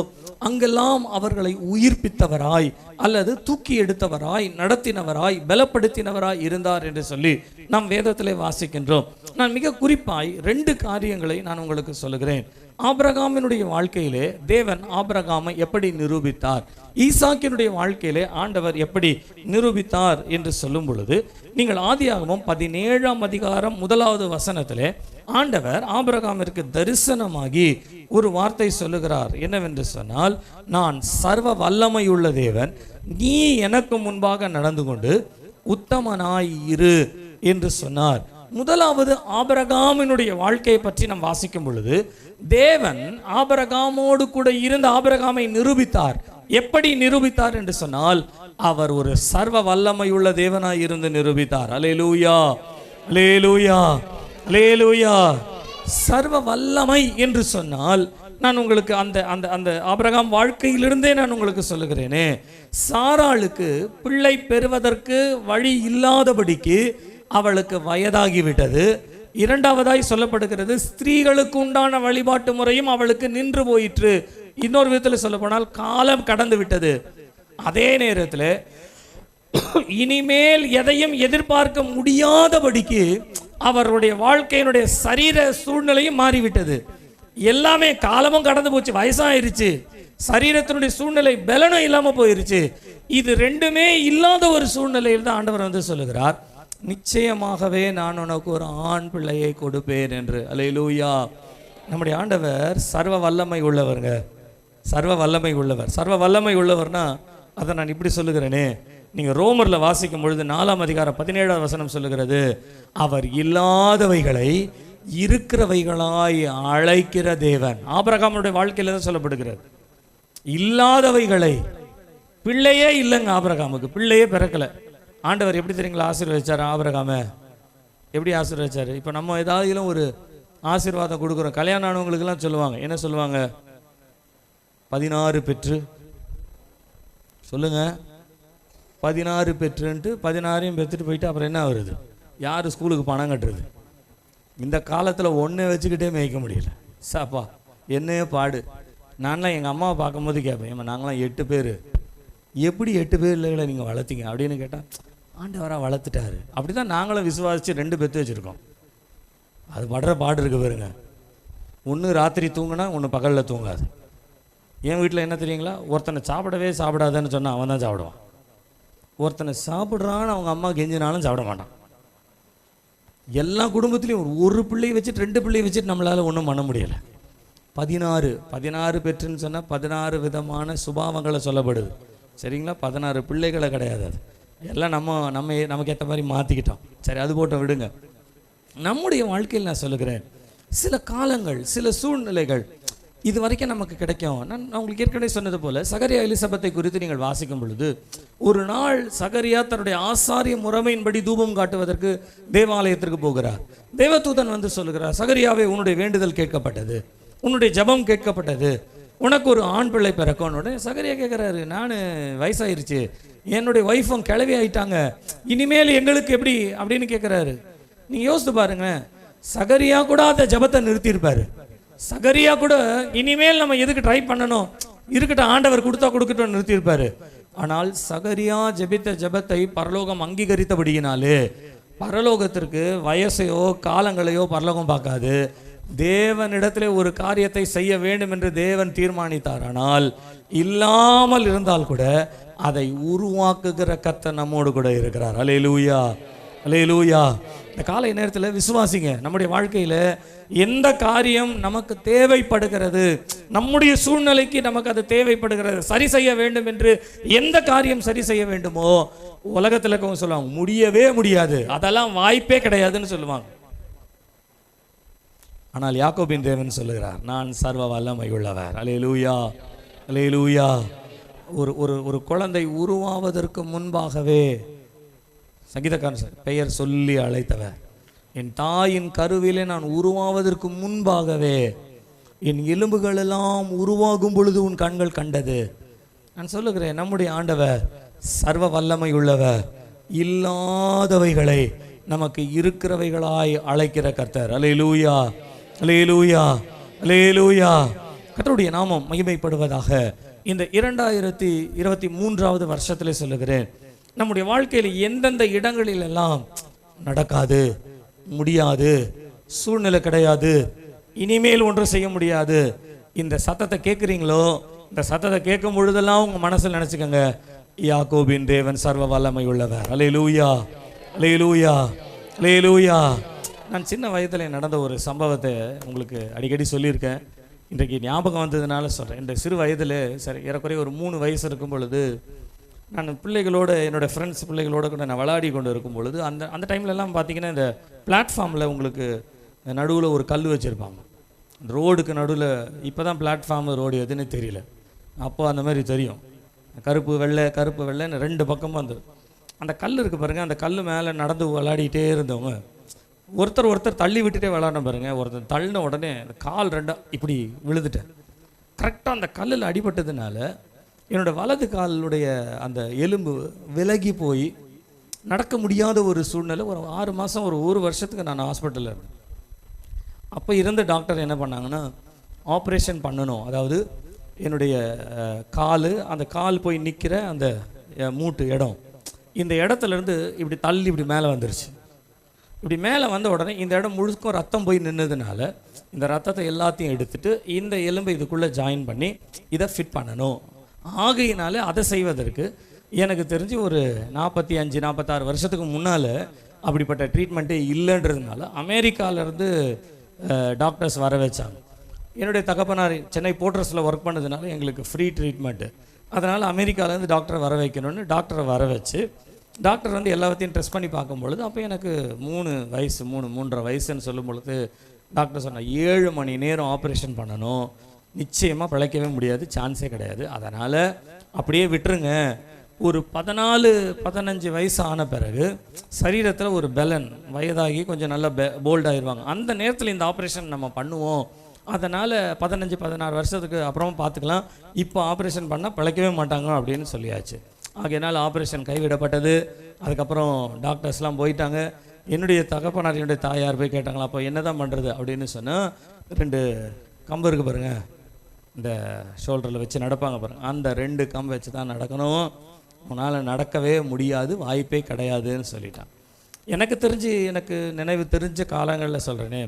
அங்கெல்லாம் அவர்களை உயிர்ப்பித்தவராய் அல்லது தூக்கி எடுத்தவராய், நடத்தினவராய், பலப்படுத்தினவராய் இருந்தார் என்று சொல்லி நாம் வேதத்திலே வாசிக்கின்றோம். நான் மிக குறிப்பாய் 2 காரியங்களை நான் உங்களுக்கு சொல்லுகிறேன். ஆபிரகாமினுடைய வாழ்க்கையிலே தேவன் ஆபிரகாமை எப்படி நிரூபித்தார், ஈசாக்கினுடைய வாழ்க்கையிலே ஆண்டவர் எப்படி நிரூபித்தார் என்று சொல்லும் பொழுது நீங்கள் ஆதியாகமம் 17ஆம் அதிகாரம் 1வது வசனத்திலே ஆண்டவர் ஆபிரகாமிற்கு தரிசனமாகி ஒரு வார்த்தை சொல்லுகிறார். என்னவென்று சொன்னால், நான் சர்வ வல்லமையுள்ள தேவன், நீ எனக்கு முன்பாக நடந்து கொண்டு உத்தமனாய் இரு என்று சொன்னார். முதலாவது ஆபிரகாமினுடைய வாழ்க்கையை பற்றி நாம் வாசிக்கும் பொழுது தேவன் ஆபிரகாமோடு கூட இருந்த ஆபிரகாமை நிரூபித்தார். எப்படி நிரூபித்தார் என்று சொன்னால், அவர் ஒரு சர்வ வல்லமையுள்ள தேவனாய் இருந்து நிரூபித்தார். அல்லேலூயா, அல்லேலூயா, அல்லேலூயா. சர்வ வல்லமை என்று சொன்னால் நான் உங்களுக்கு அந்த அந்த அந்த ஆபிரகாம் வாழ்க்கையிலிருந்தே நான் உங்களுக்கு சொல்லுகிறேனே, சாராளுக்கு பிள்ளை பெறுவதற்கு வழி இல்லாதபடிக்கு அவளுக்கு வயதாகிவிட்டது. இரண்டாவதாய் சொல்லப்படுகிறது, ஸ்திரீகளுக்கு உண்டான வழிபாட்டு முறையும் அவளுக்கு நின்று போயிற்று. இன்னொரு விதத்தில் சொல்ல போனால் காலம் கடந்து விட்டது. அதே நேரத்தில் இனிமேல் எதையும் எதிர்பார்க்க முடியாதபடிக்கு அவருடைய வாழ்க்கையினுடைய சரீர சூழ்நிலையும் மாறிவிட்டது. எல்லாமே காலமும் கடந்து போச்சு, வயசாயிருச்சு, சரீரத்தினுடைய சூழ்நிலை பலனும் இல்லாம போயிருச்சு. இது ரெண்டுமே இல்லாத ஒரு சூழ்நிலையில் தான் ஆண்டவர் வந்து சொல்லுகிறார், நிச்சயமாகவே நான் உனக்கு ஒரு ஆண் பிள்ளையை கொடுப்பேன் என்று. அல்லேலூயா. நம்முடைய ஆண்டவர் சர்வ வல்லமை உள்ளவருங்க, சர்வ வல்லமை உள்ளவர். சர்வ வல்லமை உள்ளவர்னா அதை நான் இப்படி சொல்லுகிறேனே, நீங்கள் ரோமரில் வாசிக்கும் பொழுது 4ஆம் அதிகாரம் 17ஆவது வசனம் சொல்லுகிறது, அவர் இல்லாதவைகளை இருக்கிறவைகளாய் அழைக்கிற தேவன். ஆபிரகாமுடைய வாழ்க்கையில் தான் சொல்லப்படுகிறது. இல்லாதவைகளை, பிள்ளையே இல்லைங்க ஆபிரகாமுக்கு, பிள்ளையே பிறக்கலை. ஆண்டவர் எப்படி தெரியுங்களா ஆசீர்வதிச்சார் ஆபிரகாமை? எப்படி ஆசீர்வதிச்சார்? இப்போ நம்ம ஏதாவது ஒரு ஆசீர்வாதம் கொடுக்குறோம், கல்யாணம் ஆனவங்களுக்கெல்லாம் சொல்லுவாங்க, என்ன சொல்லுவாங்க? 16 பெற்று சொல்லுங்க, 16 பெற்றுன்ட்டு 16ஐயும் பெற்றுட்டு போயிட்டு அப்புறம் என்ன வருது? யார் ஸ்கூலுக்கு பணம் கட்டுறது? இந்த காலத்தில் ஒன்றை வச்சுக்கிட்டே மேய்க்க முடியல. சாப்பா என்னையே பாடு. நான்லாம் எங்கள் அம்மாவை பார்க்கும்போது கேட்பேன், ஏம்மா நாங்களாம் 8 பேர், எப்படி 8 பேர் இல்லைங்களா நீங்கள் வளர்த்தீங்க அப்படின்னு கேட்டால், ஆண்டவராக வளர்த்துட்டாரு. அப்படி தான் நாங்களும் விசுவாசித்து 2 பெற்று வச்சுருக்கோம். அது படுற பாடு இருக்கு பாருங்க. ஒன்று ராத்திரி தூங்குனா ஒன்று பகலில் தூங்காது. என் வீட்டில் என்ன தெரியுங்களா, ஒருத்தனை சாப்பிடாதேன்னு சொன்னால் அவன் தான் சாப்பிடுவான். ஒருத்தனை சாப்பிட்றான்னு அவங்க அம்மா கெஞ்சினாலும் சாப்பிட மாட்டான். எல்லா குடும்பத்துலேயும் ஒரு பிள்ளையை வச்சுட்டு 2 பிள்ளையை வச்சுட்டு நம்மளால் ஒன்றும் பண்ண முடியலை. 16 பெற்றுன்னு சொன்னால் 16 விதமான சுபாவங்களை சொல்லப்படுது. சரிங்களா? 16 பிள்ளைகளை கிடையாது. அது எல்லாம் நமக்கு ஏற்ற மாதிரி மாற்றிக்கிட்டோம். சரி, அது போட்ட விடுங்க. நம்முடைய வாழ்க்கையில் நான் சொல்லுகிறேன், சில காலங்கள், சில சூழ்நிலைகள் இது வரைக்கும் நமக்கு கிடைக்கும். நான் உங்களுக்கு ஏற்கனவே சொன்னது போல, சகரியா எலிசபெத்தை குறித்து நீங்கள் வாசிக்கும் பொழுது, ஒரு நாள் சகரியா தன்னுடைய ஆசாரிய முறைமையின்படி தூபம் காட்டுவதற்கு தேவாலயத்திற்கு போகிறார். தேவதூதன் வந்து சொல்லுகிறார், சகரியாவே உன்னுடைய வேண்டுதல் கேட்கப்பட்டது, உன்னுடைய ஜபம் கேட்கப்பட்டது, உனக்கு ஒரு ஆண் பிள்ளை பிறக்கணுன்னு. சகரியா கேட்குறாரு, நான் வயசாயிருச்சு, என்னுடைய ஒய்ஃபும் கிளவி ஆயிட்டாங்க, இனிமேல் எங்களுக்கு எப்படி அப்படின்னு கேட்குறாரு. நீங்கள் யோசித்து பாருங்க, சகரியா கூட அந்த ஜபத்தை நிறுத்தியிருப்பாரு. சகரியா கூட இனிமேல் நம்ம எதுக்கு ட்ரை பண்ணணும், இருக்கட்டும் ஆண்டவர் கொடுத்தா கொடுக்கட்டும் நிறுத்தியிருப்பாரு. ஆனால் சகரியா ஜெபித்த ஜபத்தை பரலோகம் அங்கீகரித்தபடியினாலே, பரலோகத்திற்கு வயசையோ காலங்களையோ பரலோகம் பார்க்காது. தேவனிடத்திலே ஒரு காரியத்தை செய்ய வேண்டும் என்று தேவன் தீர்மானித்தார். ஆனால் இல்லாமல் இருந்தால் கூட அதை உருவாக்குகிற கர்த்தர் நம்மோடு கூட இருக்கிறார். அல்லேலூயா, அல்லேலூயா. இந்த காலை நேரத்தில் விசுவாசிங்க, நம்முடைய வாழ்க்கையில் எந்த காரியம் நமக்கு தேவைப்படுகிறது, நம்முடைய சூழ்நிலைக்கு நமக்கு அது தேவைப்படுகிறது, சரி செய்ய வேண்டும் என்று எந்த காரியம் சரி செய்ய வேண்டுமோ, உலகத்தில் இருக்கவங்க சொல்லுவாங்க முடியவே முடியாது, அதெல்லாம் வாய்ப்பே கிடையாதுன்னு சொல்லுவாங்க. ஆனால் யாக்கோபின் தேவன் சொல்லுகிறார், நான் சர்வ வல்லமை உள்ளவர். அல்லேலூயா, அல்லேலூயா. ஒரு குழந்தை உருவாவதற்கு முன்பாகவே சங்கீதக்காரன் பெயர் சொல்லி அழைத்தவர். என் தாயின் கருவிலே நான் உருவாவதற்கு முன்பாகவே என் எலும்புகள் எல்லாம் உருவாகும் பொழுது உன் கண்கள் கண்டது. நான் சொல்லுகிறேன், நம்முடைய ஆண்டவர் சர்வ வல்லமை உள்ளவர், இல்லாதவைகளை நமக்கு இருக்கிறவைகளாய் அழைக்கிற கர்த்தர். அல்லேலூயா, அல்லேலூயா, அல்லேலூயா. கர்த்தருடைய நாமம் மகிமைப்படுவதாக. இந்த 2023வது வருஷத்திலே சொல்லுகிறேன், நம்முடைய வாழ்க்கையில் எந்தெந்த இடங்களில் எல்லாம் நடக்காது, முடியாது, சூழ்நிலை கிடையாது, இனிமேல் ஒன்றும் செய்ய முடியாது, இந்த சத்தத்தை கேட்குறீங்களோ, இந்த சத்தத்தை கேட்கும் பொழுதெல்லாம் உங்கள் மனசில் நினச்சிக்கோங்க, யாக்கோபின் தேவன் சர்வ வல்லமை உள்ளவர். அல்லேலூயா, அல்லேலூயா, அல்லேலூயா. நான் சின்ன வயதில் நடந்த ஒரு சம்பவத்தை உங்களுக்கு அடிக்கடி சொல்லியிருக்கேன். இன்றைக்கு ஞாபகம் வந்ததுனால சொல்கிறேன். இந்த சிறு வயதில் சரி ஏறக்குறைய ஒரு 3 வயசு இருக்கும் பொழுது, நான் பிள்ளைகளோடு, என்னோடய ஃப்ரெண்ட்ஸ் பிள்ளைகளோடு கூட நான் விளையாடி கொண்டு இருக்கும் பொழுது, அந்த டைம்லலாம் பார்த்தீங்கன்னா இந்த பிளாட்ஃபார்மில் உங்களுக்கு நடுவில் ஒரு கல் வச்சுருப்பாங்க, ரோடுக்கு நடுவில். இப்போ தான் பிளாட்ஃபார்ம் ரோடு எதுன்னு தெரியல, அப்போ அந்த மாதிரி தெரியும், கருப்பு வெள்ளை கருப்பு வெள்ளைன்னு 2 பக்கமும் வந்துடும். அந்த கல் இருக்குது பாருங்கள், அந்த கல் மேலே நடந்து விளையாடிட்டே இருந்தவங்க ஒருத்தர் தள்ளி விட்டுட்டே விளையாட பாருங்கள். ஒருத்தர் தள்ளின உடனே அந்த கால் 2 இப்படி விழுதுட்டேன். கரெக்டாக அந்த கல்லில் அடிபட்டதுனால என்னோடய வலது காலுடைய அந்த எலும்பு விலகி போய் நடக்க முடியாத ஒரு சூழ்நிலை. ஒரு 6 மாதம், ஒரு 1 வருஷத்துக்கு நான் ஹாஸ்பிட்டலில் இருந்தேன். அப்போ இருந்த டாக்டர் என்ன பண்ணாங்கன்னா, ஆப்ரேஷன் பண்ணணும். அதாவது என்னுடைய அந்த கால் போய் நிற்கிற அந்த மூட்டு இடம், இந்த இடத்துலேருந்து இப்படி தள்ளி இப்படி மேலே வந்துருச்சு. இப்படி மேலே வந்த உடனே இந்த இடம் முழுக்கும் ரத்தம் போய் நின்னதுனால இந்த ரத்தத்தை எல்லாத்தையும் எடுத்துட்டு இந்த எலும்பை இதுக்குள்ளே ஜாயின் பண்ணி இதை ஃபிட் பண்ணணும். ஆகையினால அதை செய்வதற்கு எனக்கு தெரிஞ்சு ஒரு 45-46 வருஷத்துக்கு முன்னால் அப்படிப்பட்ட ட்ரீட்மெண்ட்டே இல்லைன்றதுனால அமெரிக்காவிலேருந்து டாக்டர்ஸ் வர வச்சாங்க. என்னுடைய தகப்பனார் சென்னை போர்ட்ரஸில் ஒர்க் பண்ணதுனால எங்களுக்கு ஃப்ரீ ட்ரீட்மெண்ட்டு. அதனால் அமெரிக்காவிலேருந்து டாக்டரை வர வைக்கணும்னு டாக்டரை வர வச்சு டாக்டர் வந்து எல்லாத்தையும் டெஸ்ட் பண்ணி பார்க்கும் பொழுது அப்போ எனக்கு 3.5 வயசுன்னு சொல்லும் பொழுது டாக்டர் சொன்னார் 7 மணி நேரம் ஆப்ரேஷன் பண்ணணும், நிச்சயமாக பிழைக்கவே முடியாது, சான்ஸே கிடையாது, அதனால் அப்படியே விட்டுருங்க. ஒரு 14-15 வயசு ஆன பிறகு சரீரத்தில் ஒரு பெலன் வயதாகி கொஞ்சம் நல்லா போல்டாகிடுவாங்க, அந்த நேரத்தில் இந்த ஆப்ரேஷன் நம்ம பண்ணுவோம், அதனால் 15-16 வருஷத்துக்கு அப்புறமா பார்த்துக்கலாம், இப்போ ஆப்ரேஷன் பண்ணால் பிழைக்கவே மாட்டாங்க அப்படின்னு சொல்லியாச்சு. ஆகையினால் ஆப்ரேஷன் கைவிடப்பட்டது. அதுக்கப்புறம் டாக்டர்ஸ்லாம் போயிட்டாங்க. என்னுடைய தகப்பனார் என்னுடைய தாயார் போய் கேட்டாங்களா, அப்போ என்ன தான் பண்ணுறது அப்படின்னு சொன்னால் 2 கம்பு இருக்குது பாருங்கள், இந்த ஷோல்டரில் வச்சு நடப்பாங்க பாருங்கள், அந்த 2 கம்பு வச்சு தான் நடக்கணும், உன்னால் நடக்கவே முடியாது, வாய்ப்பே கிடையாதுன்னு சொல்லிட்டான். எனக்கு நினைவு தெரிஞ்ச காலங்களில் சொல்கிறேனே,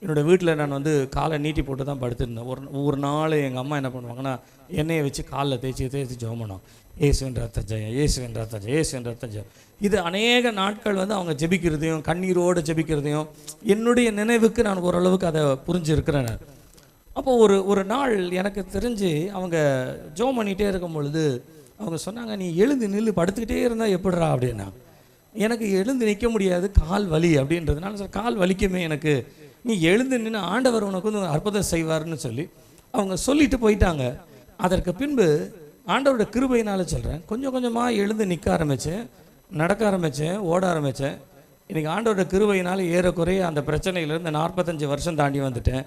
என்னோடய வீட்டில் நான் வந்து காலை நீட்டி போட்டு தான் படுத்திருந்தேன். ஒரு நாள் எங்கள் அம்மா என்ன பண்ணுவாங்கன்னா, எண்ணெயை வச்சு காலில் தேய்ச்சி ஜெபம் பண்ணுவோம், இயேசுவின் ரத்தம் ஜெயம், இயேசுவின் ரத்தம் ஜெயம், இயேசுவின் ரத்தம் ஜெயம். இது அநேக நாட்கள் வந்து அவங்க ஜெபிக்கிறதையும் கண்ணீரோடு ஜெபிக்கிறதையும் என்னுடைய நினைவுக்கு நான் ஓரளவுக்கு அதை புரிஞ்சுருக்கிறேன். அப்போது ஒரு நாள் எனக்கு தெரிஞ்சு அவங்க ஜெபம் பண்ணிகிட்டே இருக்கும் பொழுது அவங்க சொன்னாங்க, நீ எழுந்து நில்லு, படுத்துக்கிட்டே இருந்தால் எப்படிறா அப்படின்னா. எனக்கு எழுந்து நிற்க முடியாது, கால் வலி அப்படின்றதுனால சார் கால் வலிக்குமே எனக்கு, நீ எழுந்து நின்று ஆண்டவர் உனக்கு வந்து அற்புதம் செய்வார்னு சொல்லி அவங்க சொல்லிட்டு போயிட்டாங்க. அதற்கு பின்பு ஆண்டவரோட கிருபையினால் சொல்கிறேன், கொஞ்சம் கொஞ்சமாக எழுந்து நிற்க ஆரம்பித்தேன், நடக்க ஆரம்பித்தேன், ஓட ஆரம்பித்தேன். இன்றைக்கி ஆண்டவரோட கிருபையினால் ஏறக்குறைய அந்த பிரச்சனையிலேருந்து 45 வருஷம் தாண்டி வந்துட்டேன்.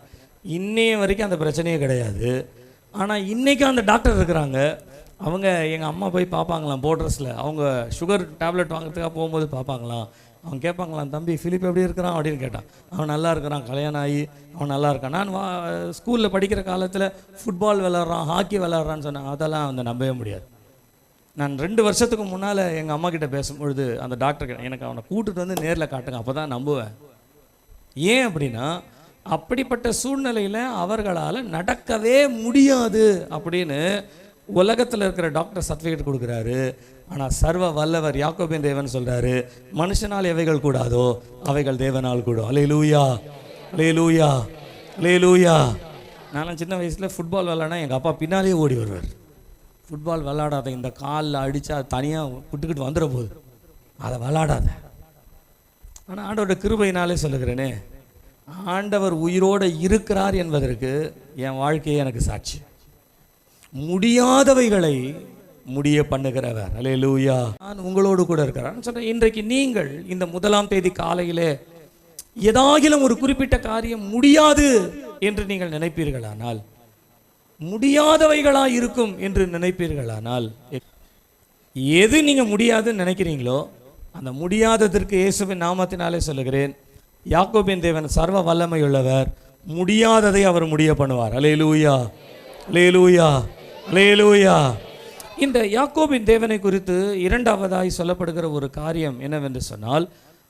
இன்னைய வரைக்கும் அந்த பிரச்சனையே கிடையாது. ஆனால் இன்றைக்கும் அந்த டாக்டர் இருக்கிறாங்க, அவங்க எங்கள் அம்மா போய் பார்ப்பாங்களாம் போட்ரஸில், அவங்க சுகர் டேப்லெட் வாங்குறதுக்காக போகும்போது பார்ப்பாங்களாம். அவன் கேட்பாங்களாம், தம்பி ஃபிலிப் எப்படி இருக்கிறான் அப்படின்னு கேட்டான். அவன் நல்லா இருக்கிறான், கல்யாணம் ஆகி அவன் நல்லா இருக்கான். நான் ஸ்கூலில் படிக்கிற காலத்தில் ஃபுட்பால் விளாட்றான், ஹாக்கி விளாட்றான்னு சொன்னேன், அதெல்லாம் வந்து நம்பவே முடியாது. நான் 2 வருஷத்துக்கு முன்னால் எங்கள் அம்மா கிட்டே பேசும்பொழுது அந்த டாக்டர் எனக்கு அவனை கூட்டுட்டு வந்து நேரில் காட்டுங்க, அப்போ தான் நம்புவேன். ஏன் அப்படின்னா அப்படிப்பட்ட சூழ்நிலையில் அவர்களால் நடக்கவே முடியாது அப்படின்னு உலகத்தில் இருக்கிற டாக்டர் சர்டிஃபிகேட் கொடுக்குறாரு. ஆனால் சர்வ வல்லவர் யாக்கோபின் தேவன் சொல்கிறாரு, மனுஷனால் எவைகள் கூடாதோ அவைகள் தேவனால் கூடும். அல்லேலூயா, அல்லேலூயா, அல்லேலூயா. நான் சின்ன வயசில் ஃபுட்பால் விளாட்னா எங்கள் அப்பா பின்னாலேயே ஓடி வருவார். ஃபுட்பால் விளாடாத, இந்த காலில் அடித்தா தனியாக விட்டுக்கிட்டு வந்துட போகுது, அதை விளாடாத. ஆனால் ஆண்டவரோட கிருபையினாலே சொல்லுகிறேனே, ஆண்டவர் உயிரோடு இருக்கிறார் என்பதற்கு என் வாழ்க்கையே எனக்கு சாட்சி. முடியாதவைகளை முடிய பண்ணுகிறவர். அல்லேலூயா. நான் உங்களோடு கூட இருக்கிறார் சொல்கிறேன். இன்றைக்கு நீங்கள் இந்த 1ஆம் தேதி காலையிலே ஏதாகிலும் ஒரு குறிப்பிட்ட காரியம் முடியாது என்று நீங்கள் நினைப்பீர்களானால், முடியாதவைகளாக இருக்கும் என்று நினைப்பீர்களானால், எது நீங்கள் முடியாதுன்னு நினைக்கிறீங்களோ அந்த முடியாததற்கு இயேசுவின் நாமத்தினாலே சொல்லுகிறேன், யாக்கோபின் தேவன் சர்வ வல்லமை உள்ளவர், முடியாததை அவர் முடிய பண்ணுவார். அல்லேலூயா, அல்லேலூயா, அல்லேலூயா. இந்த யாக்கோபின் தேவனை குறித்து 2வதாய் சொல்லப்படுகிற ஒரு காரியம் என்னவென்று சொன்னால்,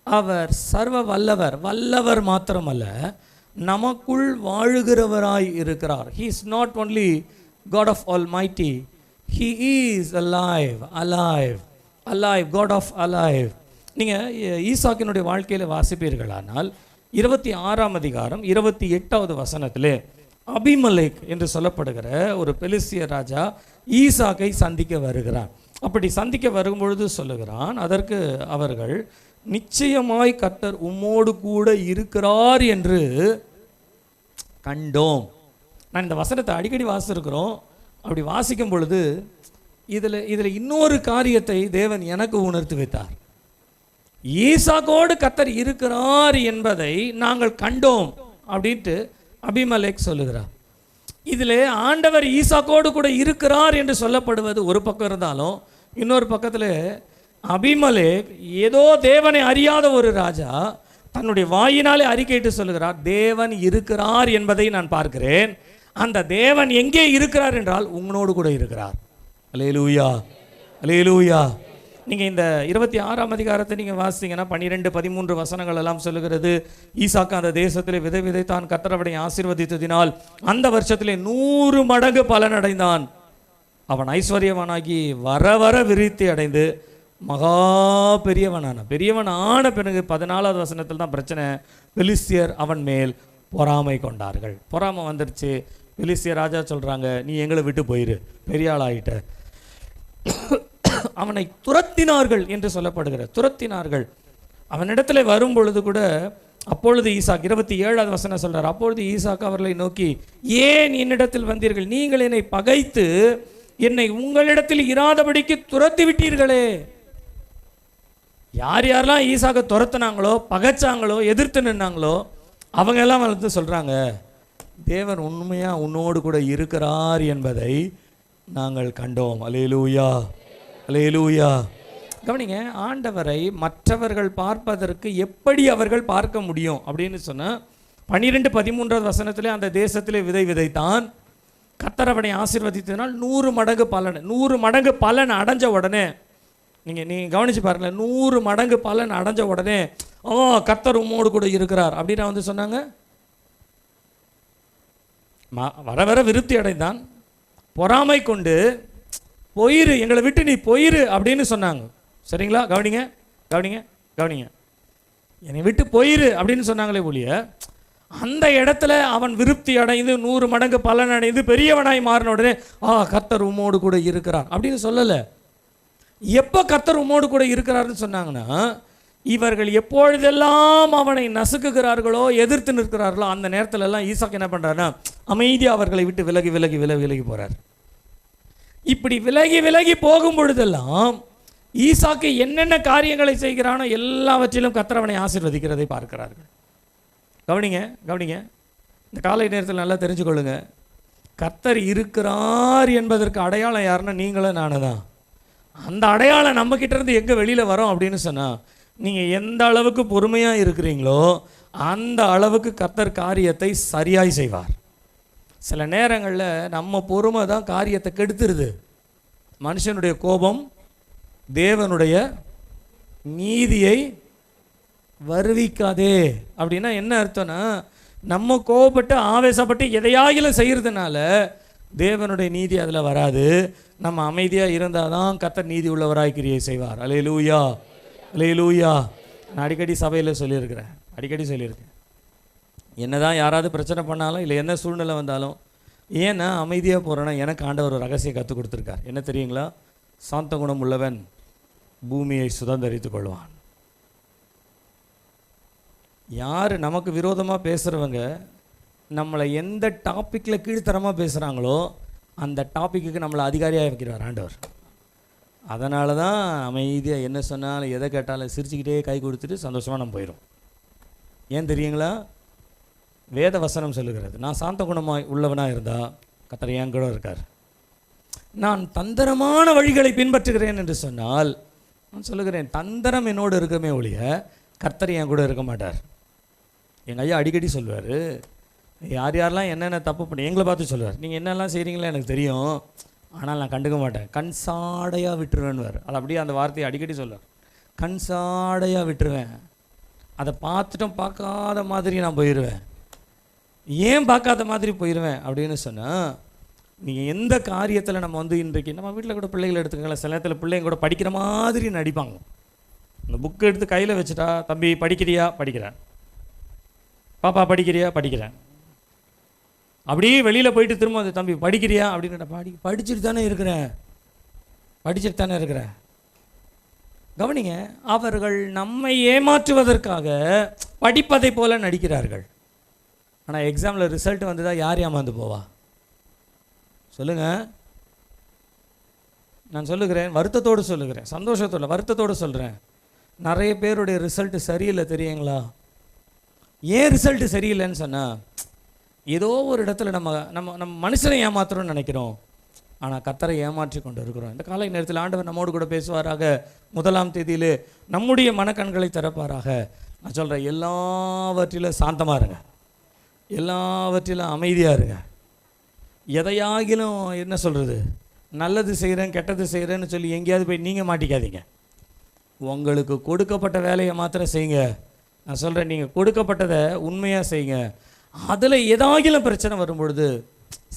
அவர் சர்வ வல்லவர், வல்லவர் மாத்திரமல்ல, நமக்குள் வாழுகிறவராய் இருக்கிறார். He is not only God of Almighty, He is alive, alive, alive, God of alive. நீங்கள் ஈசாக்கினுடைய வாழ்க்கையில் வாசிப்பீர்களானால் 26ஆம் அதிகாரம் 28வது வசனத்திலே அபிமலேக் என்று சொல்லப்படுகிற ஒரு பெலிஸ்திய ராஜா ஈசாக்கை சந்திக்க வருகிறான். அப்படி சந்திக்க வரும்பொழுது சொல்லுகிறான், அதற்கு அவர்கள், நிச்சயமாய் கர்த்தர் உம்மோடு கூட இருக்கிறார் என்று கண்டோம். நான் இந்த வசனத்தை அடிக்கடி வாசிச்சிருக்கிறோம். அப்படி வாசிக்கும் பொழுது இதில் இன்னொரு காரியத்தை தேவன் எனக்கு உணர்த்தி வைத்தார். ஈசாக்கோடு கர்த்தர் இருக்கிறார் என்பதை நாங்கள் கண்டோம் அப்படின்ட்டு அபிமலேக் சொல்லுகிறார். இதில் ஆண்டவர் ஈசாக்கோடு கூட இருக்கிறார் என்று சொல்லப்படுவது ஒரு பக்கம் இருந்தாலும், இன்னொரு பக்கத்தில் அபிமலேக் ஏதோ தேவனை அறியாத ஒரு ராஜா தன்னுடைய வாயினாலே அறிக்கையிட்டு சொல்லுகிறார், தேவன் இருக்கிறார் என்பதை நான் பார்க்கிறேன். அந்த தேவன் எங்கே இருக்கிறார் என்றால் உங்களோடு கூட இருக்கிறார். அல்லேலூயா, அல்லேலூயா. நீங்கள் இந்த 26ஆம் அதிகாரத்தை நீங்கள் வாசித்தீங்கன்னா 12-13 வசனங்கள் எல்லாம் சொல்லுகிறது, ஈசாக்கு அந்த தேசத்தில் விதை விதைத்தான், கர்த்தர் அவனை ஆசீர்வதித்ததினால் அந்த வருஷத்திலே 100 மடங்கு பலனடைந்தான். அவன் ஐஸ்வர்யவனாகி வர வர விருத்தி அடைந்து மகா பெரியவன் ஆன பிறகு 14வது வசனத்தில் தான் பிரச்சனை. பெலிஸ்தியர் அவன் மேல் பொறாமை கொண்டார்கள். பொறாமை வந்துருச்சு. பெலிஸ்திய ராஜா சொல்கிறாங்க, நீ எங்களை விட்டு போயிரு, பெரிய ஆள் ஆகிட்ட, அவனை துரத்தினார்கள் என்று சொல்லப்படுகிறது. துரத்தினார்கள். அவனிடத்துல வரும் பொழுது கூட அப்பொழுது ஈசாக் 27வது வசனம் சொல்றார், அப்பொழுது ஈசாக் அவர்களை நோக்கி, ஏன் என்னிடத்தில் வந்தீர்கள்? நீங்கள் என்னை பகைத்து என்னை உங்களிடத்தில் இராதபடிக்கு துரத்தி விட்டீர்களே. யார் யாரெல்லாம் ஈசாக்கை துரத்துனாங்களோ, பகைச்சாங்களோ, எதிர்த்து நின்னாங்களோ, அவங்க எல்லாம் வந்து சொல்றாங்க, தேவன் உண்மையா உன்னோடு கூட இருக்கிறார் என்பதை நாங்கள் கண்டோம். அல்லேலூயா, அல்லேலூயா. கவனிங்க, ஆண்டவரை மற்றவர்கள் பார்ப்பதற்கு எப்படி அவர்கள் பார்க்க முடியும் அப்படின்னு சொன்னால் 12-13வது வசனத்திலே அந்த தேசத்திலே விதை விதைத்தான், கர்த்தர் அவனை ஆசீர்வதித்ததினால் 100 மடங்கு பலன். 100 மடங்கு பலன் அடைஞ்ச உடனே நீங்கள் கவனித்து பாருங்களேன், 100 மடங்கு பலன் அடைஞ்ச உடனே கர்த்தர் உம்மோடு கூட இருக்கிறார் அப்படின்னு வந்து சொன்னாங்க. வர வர விருத்தி அடைந்தான், பொறாமை கொண்டு போயிரு, எங்களை விட்டு நீ போயிரு அப்படின்னு சொன்னாங்க. சரிங்களா? கவனிங்க கவனிங்க கவனிங்க, என்னை விட்டு போயிரு அப்படின்னு சொன்னாங்களே ஒழிய, அந்த இடத்துல அவன் விருத்தி அடைந்து 100 மடங்கு பலன் அடைந்து பெரியவனாய் மாறின உடனே கர்த்தர் உம்மோடு கூட இருக்கிறார் அப்படின்னு சொல்லலை. எப்போ கர்த்தர் உம்மோடு கூட இருக்கிறாருன்னு சொன்னாங்கன்னா, இவர்கள் எப்பொழுதெல்லாம் அவனை நசுக்குகிறார்களோ, எதிர்த்து நிற்கிறார்களோ, அந்த நேரத்துல எல்லாம் ஈசாக்கு என்ன பண்ணுறாருன்னா, அமைதியாக அவர்களை விட்டு விலகி விலகி விலகி விலகி போகிறார். இப்படி விலகி விலகி போகும் பொழுதெல்லாம் ஈசாக்கு என்னென்ன காரியங்களை செய்கிறானோ எல்லாவற்றிலும் கர்த்தர் அவனை ஆசீர்வதிக்கிறதை பார்க்கிறார்கள். கவனிங்க கவனிங்க, இந்த காலை நேரத்தில் நல்லா தெரிஞ்சுக்கொள்ளுங்க, கர்த்தர் இருக்கிறார் என்பதற்கு அடையாளம் யாருன்னா நீங்களும் நானு தான். அந்த அடையாளம் நம்மக்கிட்ட இருந்து எங்கே வெளியில் வரோம் அப்படின்னு சொன்னால், நீங்கள் எந்த அளவுக்கு பொறுமையாக இருக்கிறீங்களோ அந்த அளவுக்கு கர்த்தர் காரியத்தை சரியாய் செய்வார். சில நேரங்களில் நம்ம பொறுமை தான் காரியத்தை கெடுத்துருது. மனுஷனுடைய கோபம் தேவனுடைய நீதியை வருவிக்காதே அப்படின்னா என்ன அர்த்தம்னா, நம்ம கோபப்பட்டு ஆவேசப்பட்டு எதையாகிலும் செய்கிறதுனால தேவனுடைய நீதி அதில் வராது. நம்ம அமைதியாக இருந்தால் தான் கர்த்தர் நீதி உள்ளவராய் கிரியை செய்வார். அல்லேலூயா, அல்லேலூயா. நான் அடிக்கடி சபையில் சொல்லியிருக்கிறேன், என்னதான் யாராவது பிரச்சனை பண்ணாலும் இல்லை என்ன சூழ்நிலை வந்தாலும், ஏன் நான் அமைதியாக போகிறேன்னா, எனக்கு ஆண்டவர் ஒரு ரகசியம் கற்றுக் கொடுத்துருக்கார். என்ன தெரியுங்களா? சாந்த குணம் உள்ளவன் பூமியை சுதந்தரித்து கொள்வான். யார் நமக்கு விரோதமாக பேசுகிறவங்க நம்மளை எந்த டாப்பிக்கில் கீழ்த்தரமாக பேசுகிறாங்களோ அந்த டாப்பிக்கு நம்மளை அதிகாரியாக வைக்கிறார் ஆண்டவர். அதனால தான் அமைதியாக என்ன சொன்னாலும் எதை கேட்டாலும் சிரிச்சுக்கிட்டே கை கொடுத்துட்டு சந்தோஷமாக நம்ம போயிடும். ஏன் தெரியுங்களா? வேத வசனம் சொல்லுகிறது, நான் சாந்த குணமாக உள்ளவனாக இருந்தால் கர்த்தர் என் கூட இருக்கார். நான் தந்திரமான வழிகளை பின்பற்றுகிறேன் என்று சொன்னால், நான் சொல்லுகிறேன், தந்திரம் என்னோடு இருக்கமே ஒழிய கர்த்தர் என் கூட இருக்க மாட்டார். எங்கள் ஐயா அடிக்கடி சொல்லுவார், யார் யாரெல்லாம் என்னென்ன தப்பு பண்ணி எங்களை பார்த்து சொல்லுவார், நீங்கள் என்னெல்லாம் செய்கிறீங்களோ எனக்கு தெரியும், ஆனால் நான் கண்டுக்க மாட்டேன், கண் சாடையாக விட்டுருவேன்னுவார். அது அப்படியே அந்த வார்த்தையை அடிக்கடி சொல்லுவார், கண் சாடையாக விட்டுருவேன். அதை பார்த்துட்டும் பார்க்காத மாதிரி நான் போயிடுவேன். ஏன் பார்க்காத மாதிரி போயிடுவேன் அப்படின்னு சொன்னால், நீங்கள் எந்த காரியத்தில் நம்ம வந்து இன்றைக்கு நம்ம வீட்டில் கூட பிள்ளைகளை எடுத்துக்கங்களேன், சில நேரத்தில் பிள்ளைங்க கூட படிக்கிற மாதிரி நடிப்பாங்க. இந்த புக்கு எடுத்து கையில் வச்சுட்டா, தம்பி படிக்கிறியா? படிக்கிறேன். பாப்பா படிக்கிறியா? படிக்கிறேன். அப்படியே வெளியில் போயிட்டு திரும்ப அது தம்பி படிக்கிறியா அப்படின்னு படிச்சுட்டு தானே இருக்கிறேன். கவனிங்க, அவர்கள் நம்மை ஏமாற்றுவதற்காக படிப்பதை போல நடிக்கிறார்கள். ஆனால் எக்ஸாமில் ரிசல்ட் வந்ததா யார் ஏமாந்து போவா? சொல்லுங்கள். நான் சொல்லுகிறேன், வருத்தத்தோடு சொல்லுகிறேன், சந்தோஷத்தோடு வருத்தத்தோடு சொல்கிறேன். நிறைய பேருடைய ரிசல்ட்டு சரியில்லை தெரியுங்களா? ஏன் ரிசல்ட்டு சரியில்லைன்னு சொன்னால், ஏதோ ஒரு இடத்துல நம்ம நம்ம நம்ம மனுஷனை ஏமாத்துறோம்னு நினைக்கிறோம், ஆனால் கர்த்தரை ஏமாற்றி கொண்டு இருக்கிறோம். இந்த காலை நேரத்தில் ஆண்டவர் நம்மோடு கூட பேசுவாராக. 1ஆம் தேதியிலே நம்முடைய மனக்கண்களை திறப்பாராக. நான் சொல்கிறேன், எல்லாவற்றிலும் சாந்தமாக இருங்க, எல்லாவற்றிலும் அமைதியாக இருங்க. எதையாகிலும் என்ன சொல்கிறது, நல்லது செய்கிறேன் கெட்டது செய்கிறேன்னு சொல்லி எங்கேயாவது போய் நீங்கள் மாட்டிக்காதீங்க. உங்களுக்கு கொடுக்கப்பட்ட வேலையை மாத்திரம் செய்யுங்க. நான் சொல்கிறேன், நீங்கள் கொடுக்கப்பட்டதை உண்மையாக செய்யுங்க. அதில் ஏதாகிலும் பிரச்சனை வரும்பொழுது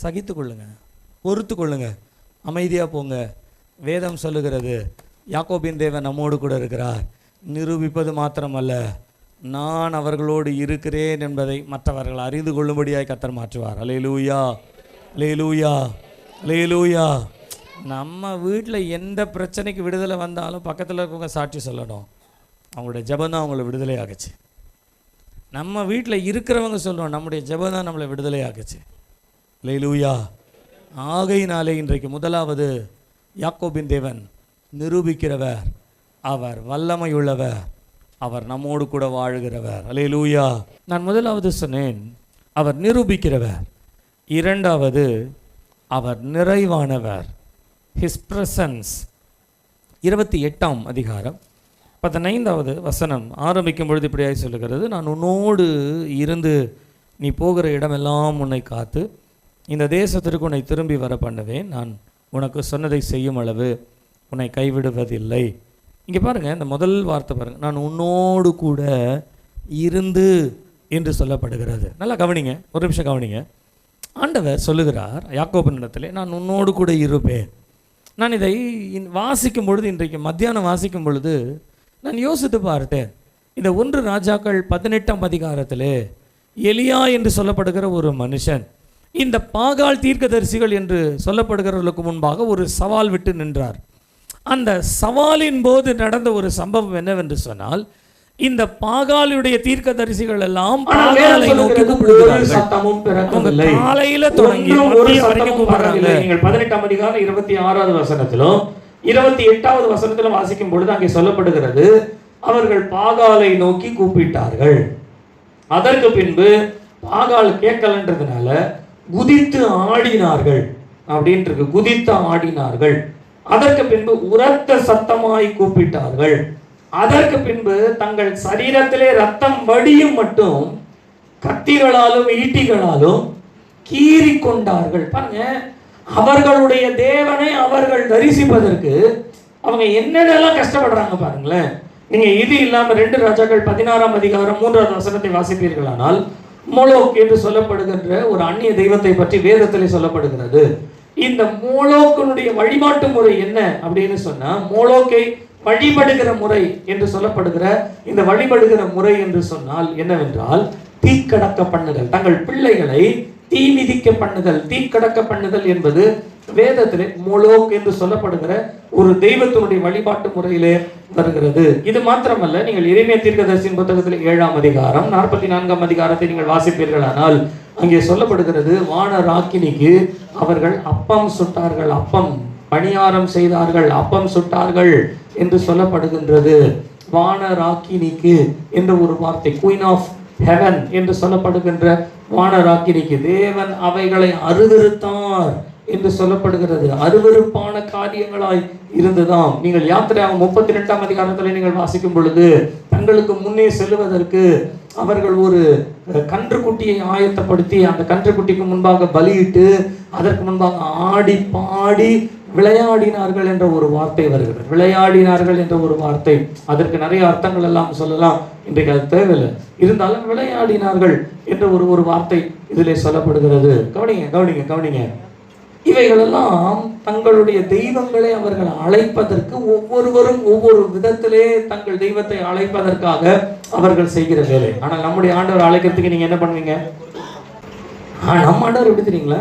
சகித்து கொள்ளுங்க, பொறுத்து கொள்ளுங்க, அமைதியாக போங்க. வேதம் சொல்லுகிறது, யாக்கோபின் தேவன் நம்மோடு கூட இருக்கிறார், நிரூபிப்பது மாத்திரமல்ல, நான் அவர்களோடு இருக்கிறேன் என்பதை மற்றவர்கள் அறிந்து கொள்ளும்படியாய் கர்த்தர் மாற்றுவார். அல்லேலூயா, அல்லேலூயா, அல்லேலூயா. நம்ம வீட்டில் எந்த பிரச்சனைக்கு விடுதலை வந்தாலும் பக்கத்தில் இருக்கவங்க சாட்சி சொல்லணும், அவங்களுடைய ஜெபம் தான் அவங்கள விடுதலை ஆகுச்சு. நம்ம வீட்டில் இருக்கிறவங்க சொல்லுவோம், நம்முடைய ஜெபம் தான் நம்மளை விடுதலை ஆகுச்சு. அல்லேலூயா. ஆகையினாலே இன்றைக்கு முதலாவது யாக்கோபின் தேவன் நிரூபிக்கிறவர், அவர் வல்லமையுள்ளவர், அவர் நம்மோடு கூட வாழுகிறவர். அல்லேலூயா. நான் முதலாவது சொன்னேன் அவர் நிரூபிக்கிறவர், இரண்டாவது அவர் நிறைவானவர், ஹிஸ் பிரசன்ஸ். 28ஆம் அதிகாரம் 15வது வசனம் ஆரம்பிக்கும் பொழுது இப்படியாக சொல்லுகிறது, நான் உன்னோடு இருந்து நீ போகிற இடமெல்லாம் உன்னை காத்து இந்த தேசத்திற்கு உன்னை திரும்பி வர பண்ணுவேன், நான் உனக்கு சொன்னதை செய்யும் அளவு உன்னை கைவிடுவதில்லை. இங்கே பாருங்கள், இந்த முதல் வார்த்தை பாருங்கள், நான் உன்னோடு கூட இருந்து என்று சொல்லப்படுகிறது. நல்லா கவனிங்க, ஒரு நிமிஷம் கவனிங்க. ஆண்டவர் சொல்லுகிறார் யாக்கோபின் இடத்துல, நான் உன்னோடு கூட இருப்பேன். நான் இதை வாசிக்கும் பொழுது, இன்றைக்கு மத்தியானம் வாசிக்கும் பொழுது நான் யோசித்து பார்த்தேன். இந்த 1 ராஜாக்கள் 18ஆம் அதிகாரத்திலே எலியா என்று சொல்லப்படுகிற ஒரு மனுஷன் இந்த பாகால் தீர்க்கதரிசிகள் என்று சொல்லப்படுகிறவர்களுக்கு முன்பாக ஒரு சவால் விட்டு நின்றார். அந்த சவாலின் போது நடந்த ஒரு சம்பவம் என்னவென்று சொன்னால், இந்த பாகாலுடைய தீர்க்கதரிசிகள் எல்லாம் பாகாலை நோக்கி கூப்பிடுகிறார்கள். காலையில தொடங்கி வரைக்கும் கூப்பிடுறாங்க. நீங்கள் 18ஆம் அதிகாரம் 26வது வசனத்திலும் 28வது வசனத்திலும் வாசிக்கும் பொழுது அங்கே சொல்லப்படுகிறது, அவர்கள் பாகாலை நோக்கி கூப்பிட்டார்கள். அதற்கு பின்பு பாகால் கேட்கலன்றதுனால குதித்து ஆடினார்கள் அப்படின்ட்டு, குதித்து ஆடினார்கள். அதற்கு பின்பு உரத்த சத்தமாய் கூப்பிட்டார்கள். அதற்கு பின்பு தங்கள் சரீரத்திலே ரத்தம் வடியும் மட்டும் கத்திகளாலும் ஈட்டிகளாலும் கீறி கொண்டார்கள். பாருங்க, அவர்களுடைய தேவனை அவர்கள் தரிசிப்பதற்கு அவங்க என்னென்னலாம் கஷ்டப்படுறாங்க பாருங்களேன். நீங்க இது இல்லாம 2 ராஜாக்கள் 16ஆம் அதிகாரம் 3வது வசனத்தை வாசிப்பீர்களானால், மோலோக் என்று சொல்லப்படுகின்ற ஒரு அந்நிய தெய்வத்தை பற்றி வேதத்திலே சொல்லப்படுகிறது. இந்த மோலோக்கினுடைய வழிபாட்டு முறை என்ன அப்படின்னு சொன்னா, மோலோக்கை வழிபடுகிற முறை என்று சொல்லப்படுகிற இந்த வழிபடுகிற முறை என்று சொன்னால் என்னவென்றால், தீக்கடக்க பண்ணுதல், தங்கள் பிள்ளைகளை தீ மிதிக்க பண்ணுதல், தீக்கடக்க பண்ணுதல் என்பது வேதத்திலே மோலோக் என்று சொல்லப்படுகிற ஒரு தெய்வத்தினுடைய வழிபாட்டு முறையிலே வருகிறது. இது மாத்திரமல்ல, நீங்கள் எரேமியா தீர்க்கதரிசியின் புத்தகத்தில் 7ஆம் அதிகாரம் 44ஆம் அதிகாரத்தை நீங்கள் வாசிப்பீர்களானால் அங்கே சொல்லப்படுகிறது, வானராக்கினிக்கு அவர்கள் அப்பம் சுட்டார்கள், அப்பம் பணியாரம் செய்தார்கள், அப்பம் சுட்டார்கள் என்று சொல்லப்படுகின்றது. வானராக்கினிக்கு என்ற ஒரு வார்த்தை, குயின் ஆஃப் ஹெவன் என்று சொல்லப்படுகின்ற வானராக்கினிக்கு தேவன் அவைகளை அருவருத்தார் என்று சொல்லப்படுகிறது. அருவருப்பான காரியங்களாய் இருந்துதான். நீங்கள் யாத்திரையாகமம் 32ஆம் அதிகாரத்தில் நீங்கள் வாசிக்கும் பொழுது, தங்களுக்கு முன்னே செல்வதற்கு அவர்கள் ஒரு கன்றுக்குட்டியை ஆயத்தப்படுத்தி அந்த கன்றுக்குட்டிக்கு முன்பாக பலியிட்டு அதற்கு முன்பாக ஆடி பாடி விளையாடினார்கள் என்ற ஒரு வார்த்தை வருகிறது. விளையாடினார்கள் என்ற ஒரு வார்த்தை, அதற்கு நிறைய அர்த்தங்கள் எல்லாம் சொல்லலாம், இன்றைக்கு அது தேவையில்லை. இருந்தாலும் விளையாடினார்கள் என்ற ஒரு வார்த்தை இதிலே சொல்லப்படுகிறது. கவனிங்க கவனிங்க கவனிங்க. இவைகளெல்லாம் தங்களுடைய தெய்வங்களை அவர்கள் அழைப்பதற்கு, ஒவ்வொருவரும் ஒவ்வொரு விதத்திலே தங்கள் தெய்வத்தை அழைப்பதற்காக அவர்கள் செய்கிற வேலை. ஆனால் நம்முடைய ஆண்டவர் அழைக்கிறதுக்கு நீங்க என்ன பண்ணுவீங்க? நம்ம ஆண்டவர் எப்படி தெரியுங்களா?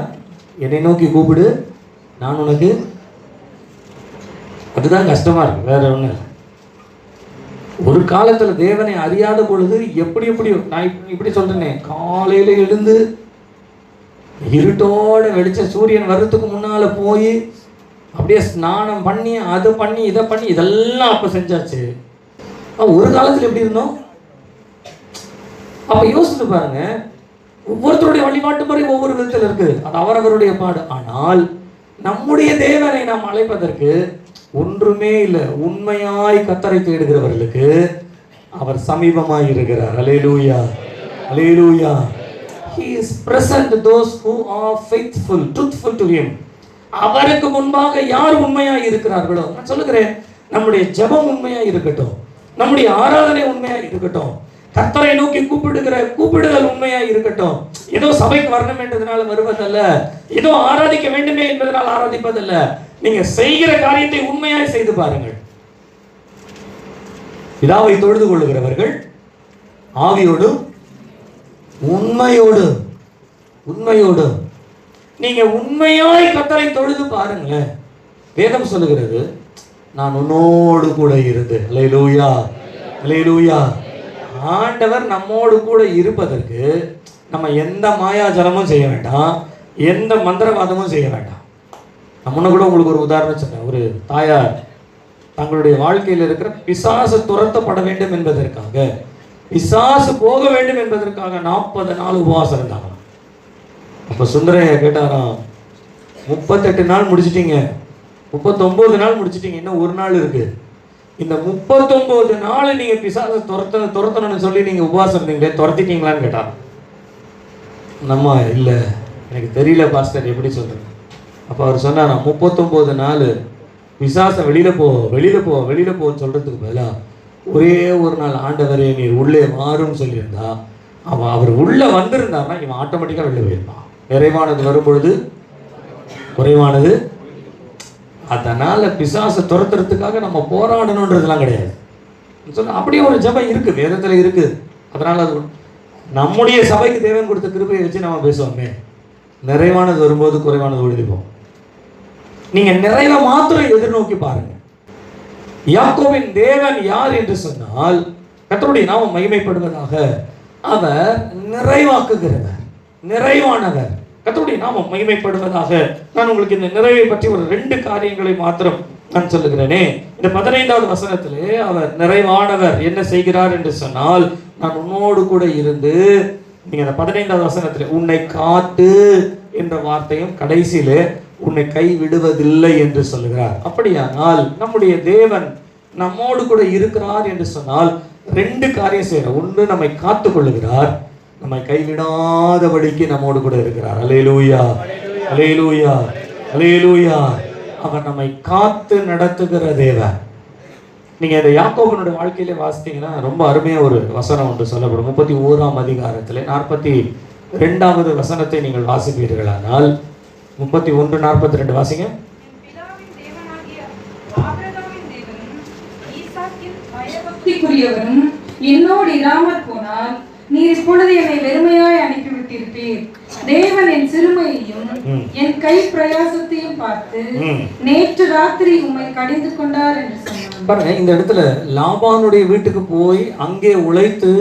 என்னை நோக்கி கூப்பிடு, நான் உனக்கு. அதுதான் கஷ்டமா இருக்கு, வேற ஒண்ணு. ஒரு காலத்துல தேவனை அறியாத பொழுது எப்படி நான் இப்படி சொல்றேனே, காலையில எழுந்து இருட்டோட வெளிச்ச சூரியன் வர்றதுக்கு முன்னால போய் அப்படியே ஸ்நானம் பண்ணி அதை பண்ணி இதை பண்ணி இதெல்லாம் அப்ப செஞ்சாச்சு. ஒரு காலத்துல எப்படி இருந்தோம்? அப்ப யோசித்து பாருங்க, ஒவ்வொருத்தருடைய வழிபாட்டு முறை ஒவ்வொரு விதத்தில் இருக்கு, அது அவரவருடைய பாடு. ஆனால் நம்முடைய தேவனை நாம் அழைப்பதற்கு ஒன்றுமே இல்லை. உண்மையாய் கர்த்தரை தேடுகிறவர்களுக்கு அவர் சமீபமாய் இருக்கிறார். அல்லேலூயா, அல்லேலூயா. He is present those who are faithful, truthful to him. அவருக்கு முன்பாக யார் உண்மையாய் இருக்கிறார்களோ, நான் சொல்லுகிறேன், நம்முடைய ஜெபம் உண்மையாய் இருக்கட்டும், நம்முடைய ஆராதனை உண்மையாய் இருக்கட்டும், கர்த்தரை நோக்கி கூப்பிடுதல் உண்மையாய் இருக்கட்டும். ஏதோ சபைக்கு வரணும் என்றதுனால வருவதல்ல, ஏதோ ஆராதிக்க வேண்டுமே என்பதனால் ஆராதிப்பதல்ல. நீங்க செய்கிற காரியத்தை உண்மையாய் செய்து பாருங்கள். பிதாவை தொழுது கொள்ளுகிறவர்கள் ஆவியோடு உண்மையோடு நீங்க உண்மையாய் கர்த்தரை தொழுது பாருங்களேன். வேதம் சொல்லுகிறது, நான் உன்னோடு கூட இருந்து. அல்லேலூயா, அல்லேலூயா. ஆண்டவர் நம்மோடு கூட இருப்பதற்கு நம்ம எந்த மாயாஜலமும் செய்ய வேண்டாம், எந்த மந்திரவாதமும் செய்ய வேண்டாம். நான் முன்ன கூட உங்களுக்கு ஒரு உதாரணம் சொன்னேன். ஒரு தாயார் தங்களுடைய வாழ்க்கையில் இருக்கிற பிசாசு துரத்தப்பட வேண்டும் என்பதற்காக, பிசாசு போக வேண்டும் என்பதற்காக 40 நாள் உபவாசம் இருந்தாங்க. அப்போ சுந்தரையா கேட்டாராம், 38 நாள் முடிச்சிட்டீங்க, 39 நாள் முடிச்சிட்டீங்க, இன்னும் ஒரு நாள் இருக்கு. இந்த 39 நாள் நீங்க பிசாசை துரத்தணும்னு சொல்லி நீங்க உபவாசம் இருந்தீங்களே, துரத்திட்டீங்களான்னு கேட்டார். நம்ம இல்லை, எனக்கு தெரியல பாஸ்டர், எப்படி சொல்றேன். அப்போ அவர் சொன்னார், 39 நாள் பிசாசை வெளியில போ வெளியில போ வெளியில போன்னு சொல்றதுக்கு பதிலாக ஒரே ஒரு நாள் ஆண்டவரே நீர் உள்ளே மாறும்னு சொல்லியிருந்தா அவர் உள்ள வந்திருந்தாருன்னா இவன் ஆட்டோமேட்டிக்காக வெளில போயிருப்பான். நிறைவானது வரும்பொழுது குறைவானது. அதனால பிசாசை துரத்துறதுக்காக நம்ம போராடணுன்றதுலாம் கிடையாது. சொன்ன அப்படியே ஒரு ஜபம் இருக்கு, வேதத்தில் இருக்கு. அதனால அது நம்முடைய சபைக்கு தேவன் கொடுத்த கிருபையை வச்சு நம்ம பேசுவோமே. நிறைவானது வரும்போது குறைவானது ஒழிப்போம். நீங்க நிறைவை மாத்திரம் எதிர்நோக்கி பாருங்க. யாக்கோபின் தேவன் யார் என்று சொன்னால், கர்த்தருடைய நாமம் மகிமைப்படுவதாக, அவர் நிறைவாக்குகிறவர், நிறைவானவர். கர்த்தருடைய நாமம் மகிமைப்படுவதாக. நான் உங்களுக்கு இந்த நிறைவை பற்றி ஒரு 2 காரியங்களை மாத்திரம் நான் சொல்லுகிறேனே. இந்த 15வது வசனத்திலே அவர் நிறைவானவர் என்ன செய்கிறார் என்று சொன்னால், நான் உன்னோடு கூட இருந்து, நீங்க அந்த 15வது வசனத்திலே உன்னை காத்து என்ற வார்த்தையும் கடைசியிலே உன்னை கைவிடுவதில்லை என்று சொல்லுகிறார். அப்படியானால் நம்முடைய தேவன் நம்மோடு கூட இருக்கிறார் என்று சொன்னால் 2 காரியம் செய்யறார். ஒன்று, நம்மை காத்து கொள்ளுகிறார், நம்மை கைவிடாதபடிக்கு நம்மோடு கூட இருக்கிறார். அல்லேலூயா, அல்லேலூயா, அல்லேலூயா. அவர் நம்மை காத்து நடத்துகிற தேவன். நீங்க இந்த யாக்கோபனுடைய வாழ்க்கையிலே வாசித்தீங்கன்னா ரொம்ப அருமையா ஒரு வசனம் ஒன்று சொல்லப்படும். 31ஆம் அதிகாரத்திலே 42வது வசனத்தை நீங்கள் வாசிப்பீர்களானால், 31:42 வாசிங்க. என்னோடு இராமற் போனால் நீர் இப்பொழுது என்னை வெறுமையாய் அனுப்பிவிட்டிருப்பீர். தேவன் என் சிறுமையையும் என் கை பிரயாசத்தையும் பார்த்து நேற்று ராத்திரி உம்மை கடிந்து கொண்டார் என்று சொன்னார். பாருங்க, இந்த இடத்துல லாபானுடைய வீட்டுக்கு போய் அங்கே உழைத்து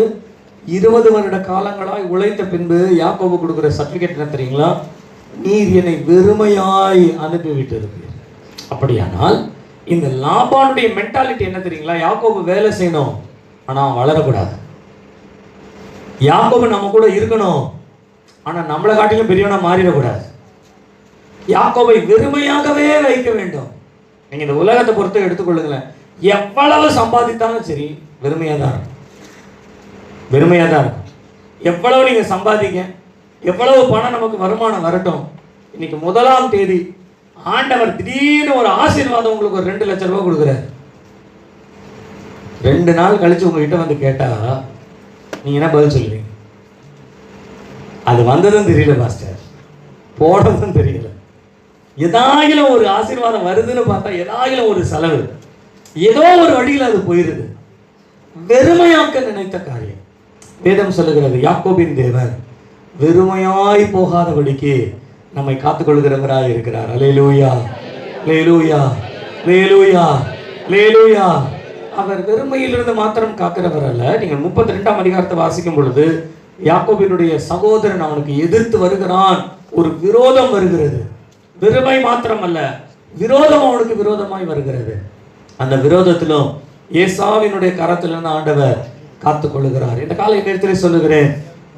20 வருட காலங்களாய் உழைத்த பின்பு யாக்கோபு கொடுக்குற சர்டிபிகேட் என்ன தெரியுங்களா? நீர் என்னை வெறுமையாய் அனுப்பிவிட்டிருப்பீர். அப்படியானால் இந்த லாபானுடைய மென்டாலிட்டி என்ன தெரியுங்களா? யாக்கோபு வேலை செய்யணும், ஆனா வளரக்கூடாது. யாக்கோபு நம்ம கூட இருக்கணும், ஆனா நம்மளை காட்டிலும் பெரியவனா மாறிடக்கூடாது. யாக்கோபை வெறுமையாகவே வைக்க வேண்டும். நீங்க இந்த உலகத்தை பொறுத்து எடுத்துக்கொள்ளுங்களேன், எவ்வளவு சம்பாதித்தாலும் சரி வெறுமையா தான் இருக்கும், வெறுமையா தான் இருக்கும். எவ்வளவு நீங்க சம்பாதிங்க, எவ்வளவு பணம் நமக்கு வருமானம் வரட்டும், இன்னைக்கு 1ஆம் தேதி ஆண்டவர் திடீர்னு ஒரு ஆசீர்வாதம் உங்களுக்கு ஒரு 2 லட்சம் ரூபாய் கொடுக்குறாரு. 2 நாள் கழிச்சு உங்ககிட்ட வந்து கேட்டா நீங்க என்ன பதில் சொல்லுவீங்க? அது வந்ததும் தெரியல பாஸ்டர், போனதும் தெரியல. ஏதாயிலும் ஒரு ஆசீர்வாதம் வருதுன்னு பார்த்தா ஏதாயிலும் ஒரு செலவு, ஏதோ ஒரு வழியில் அது போயிருது. வெறுமையாக்க நினைத்த காரியம். வேதம் சொல்லுகிறது, யாக்கோபின் தேவன் வெறுமையாய் போகாதபடிக்கு நம்மை காத்துக்கொள்கிறவராய் இருக்கிறார். அல்லேலூயா, அல்லேலூயா, அல்லேலூயா, அல்லேலூயா. அவர் வெறுமையிலிருந்து மாத்திரம் காக்கிறவர் அல்ல. நீங்கள் 32ஆம் அதிகாரத்தை வாசிக்கும் பொழுது யாக்கோபினுடைய சகோதரன் அவனுக்கு எதிர்த்து வருகிறான், ஒரு விரோதம் வருகிறது. வெறுமை மாத்திரம் அல்ல, விரோதம் அவனுக்கு விரோதமாய் வருகிறது. அந்த விரோதத்திலும் ஏசாவினுடைய கரத்திலிருந்து ஆண்டவர் காத்துக் கொள்ளுகிறார். இந்த காலை நேரத்தில் சொல்லுகிறேன்,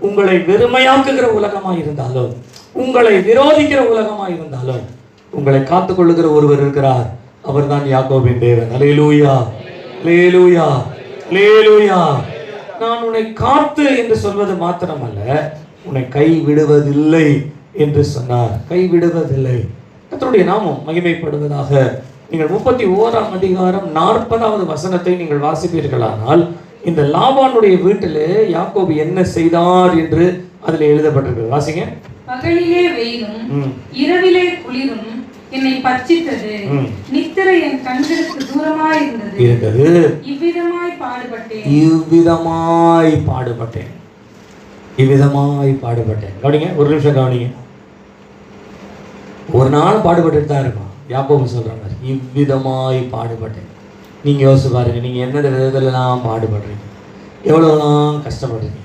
உங்களை வெறுமையாக்குகிற உலகமாய் இருந்தாலும், உங்களை விரோதிக்கிற உலகமாய் இருந்தாலும், உங்களை காத்துக் கொள்ளுகிற ஒருவர் இருக்கிறார். அவர் தான் யாக்கோபின் தேவன். அல்லேலூயா, அல்லேலூயா, அல்லேலூயா. நான் உன்னை காத்து என்று சொல்வது மாத்திரமல்ல, உன்னை கைவிடுவதில்லை என்று சொன்னார். கைவிடுவதில்லை. கர்த்தருடைய நாமம் மகிமைப்படுவதாக. நீங்கள் 31ஆம் அதிகாரம் 40வது வசனத்தை நீங்கள் வாசிப்பீர்களானால், இந்த லாபானுடைய வீட்டிலே யாக்கோபு என்ன செய்தார் என்று அதில் எழுதப்பட்டிருக்கு. வாசிங்க. பகலிலே வெயிலும் இரவிலே குளிரும் என்னை பட்சித்தது, நித்திரை என் கண்களுக்கு தூரமாய் இருந்தது. இவ்விதமாய் பாடுபட்டேன், இவ்விதமாய் பாடுபட்டேன், இவ்விதமாய் பாடுபட்டேன். கவனிங்க, ஒரு நிமிஷம் கவனிங்க. ஒரு நாள் பாடுபட்டு தான் இருக்கும். யாக்கோபு சொல்கிற மாதிரி இவ்விதமாய் பாடுபட்டேன். நீங்கள் யோசிச்சு பாருங்கள், நீங்கள் எந்தெந்த விதத்துலலாம் பாடுபடுறீங்க, எவ்வளோலாம் கஷ்டப்படுறீங்க.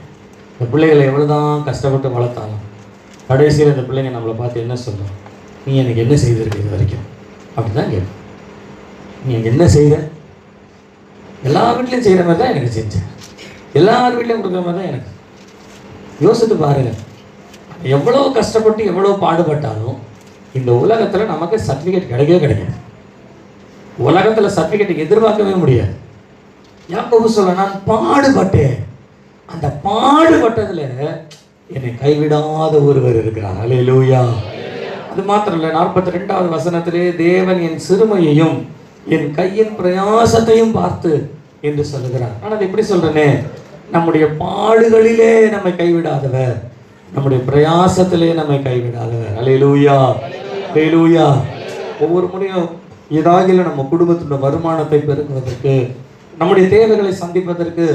இந்த பிள்ளைகளை எவ்வளோ தான் கஷ்டப்பட்டு வளர்த்தாலும் கடைசியில் இந்த பிள்ளைங்க நம்மளை பார்த்து என்ன சொல்லும்? நீ எனக்கு என்ன செய்திருக்க இது வரைக்கும் அப்படி தான் கேட்கும். நீ எனக்கு என்ன செய்கிற? எல்லா வீட்லையும் செய்கிற மாதிரி தான் எனக்கு செஞ்சேன், எல்லார் வீட்லையும் கொடுக்குற மாதிரி தான் எனக்கு. யோசித்து பாருங்கள், எவ்வளோ கஷ்டப்பட்டு எவ்வளோ பாடுபட்டாலும் இந்த உலகத்தில் நமக்கு சர்டிஃபிகேட் கிடைக்கவே கிடைக்காது. உலகத்தில் சர்டிஃபிகேட் எதிர்பார்க்கவே முடியாது. யாக்கோபு சொல்ல, நான் பாடுபட்டேன், அந்த பாடுபட்டதில் என்னை கைவிடாத ஒருவர் இருக்கிறார். அல்லேலூயா. அது மாத்திரம் இல்லை, 42வது வசனத்திலே தேவன் என் சிறுமையையும் என் கையின் பிரயாசத்தையும் பார்த்து என்று சொல்லுகிறார். நான் அதை எப்படி சொல்றேனே, நம்முடைய பாடுகளிலே நம்மை கைவிடாதவர், நம்முடைய பிரயாசத்திலே நம்மை கைவிடாதவர். அல்லேலூயா, அல்லேலூயா. ஒவ்வொரு முறையும் ஏதாகிலும் நம்ம குடும்பத்தினுடைய வருமானத்தை பெருக்குவதற்கு, நம்முடைய தேவைகளை சந்திப்பதற்கு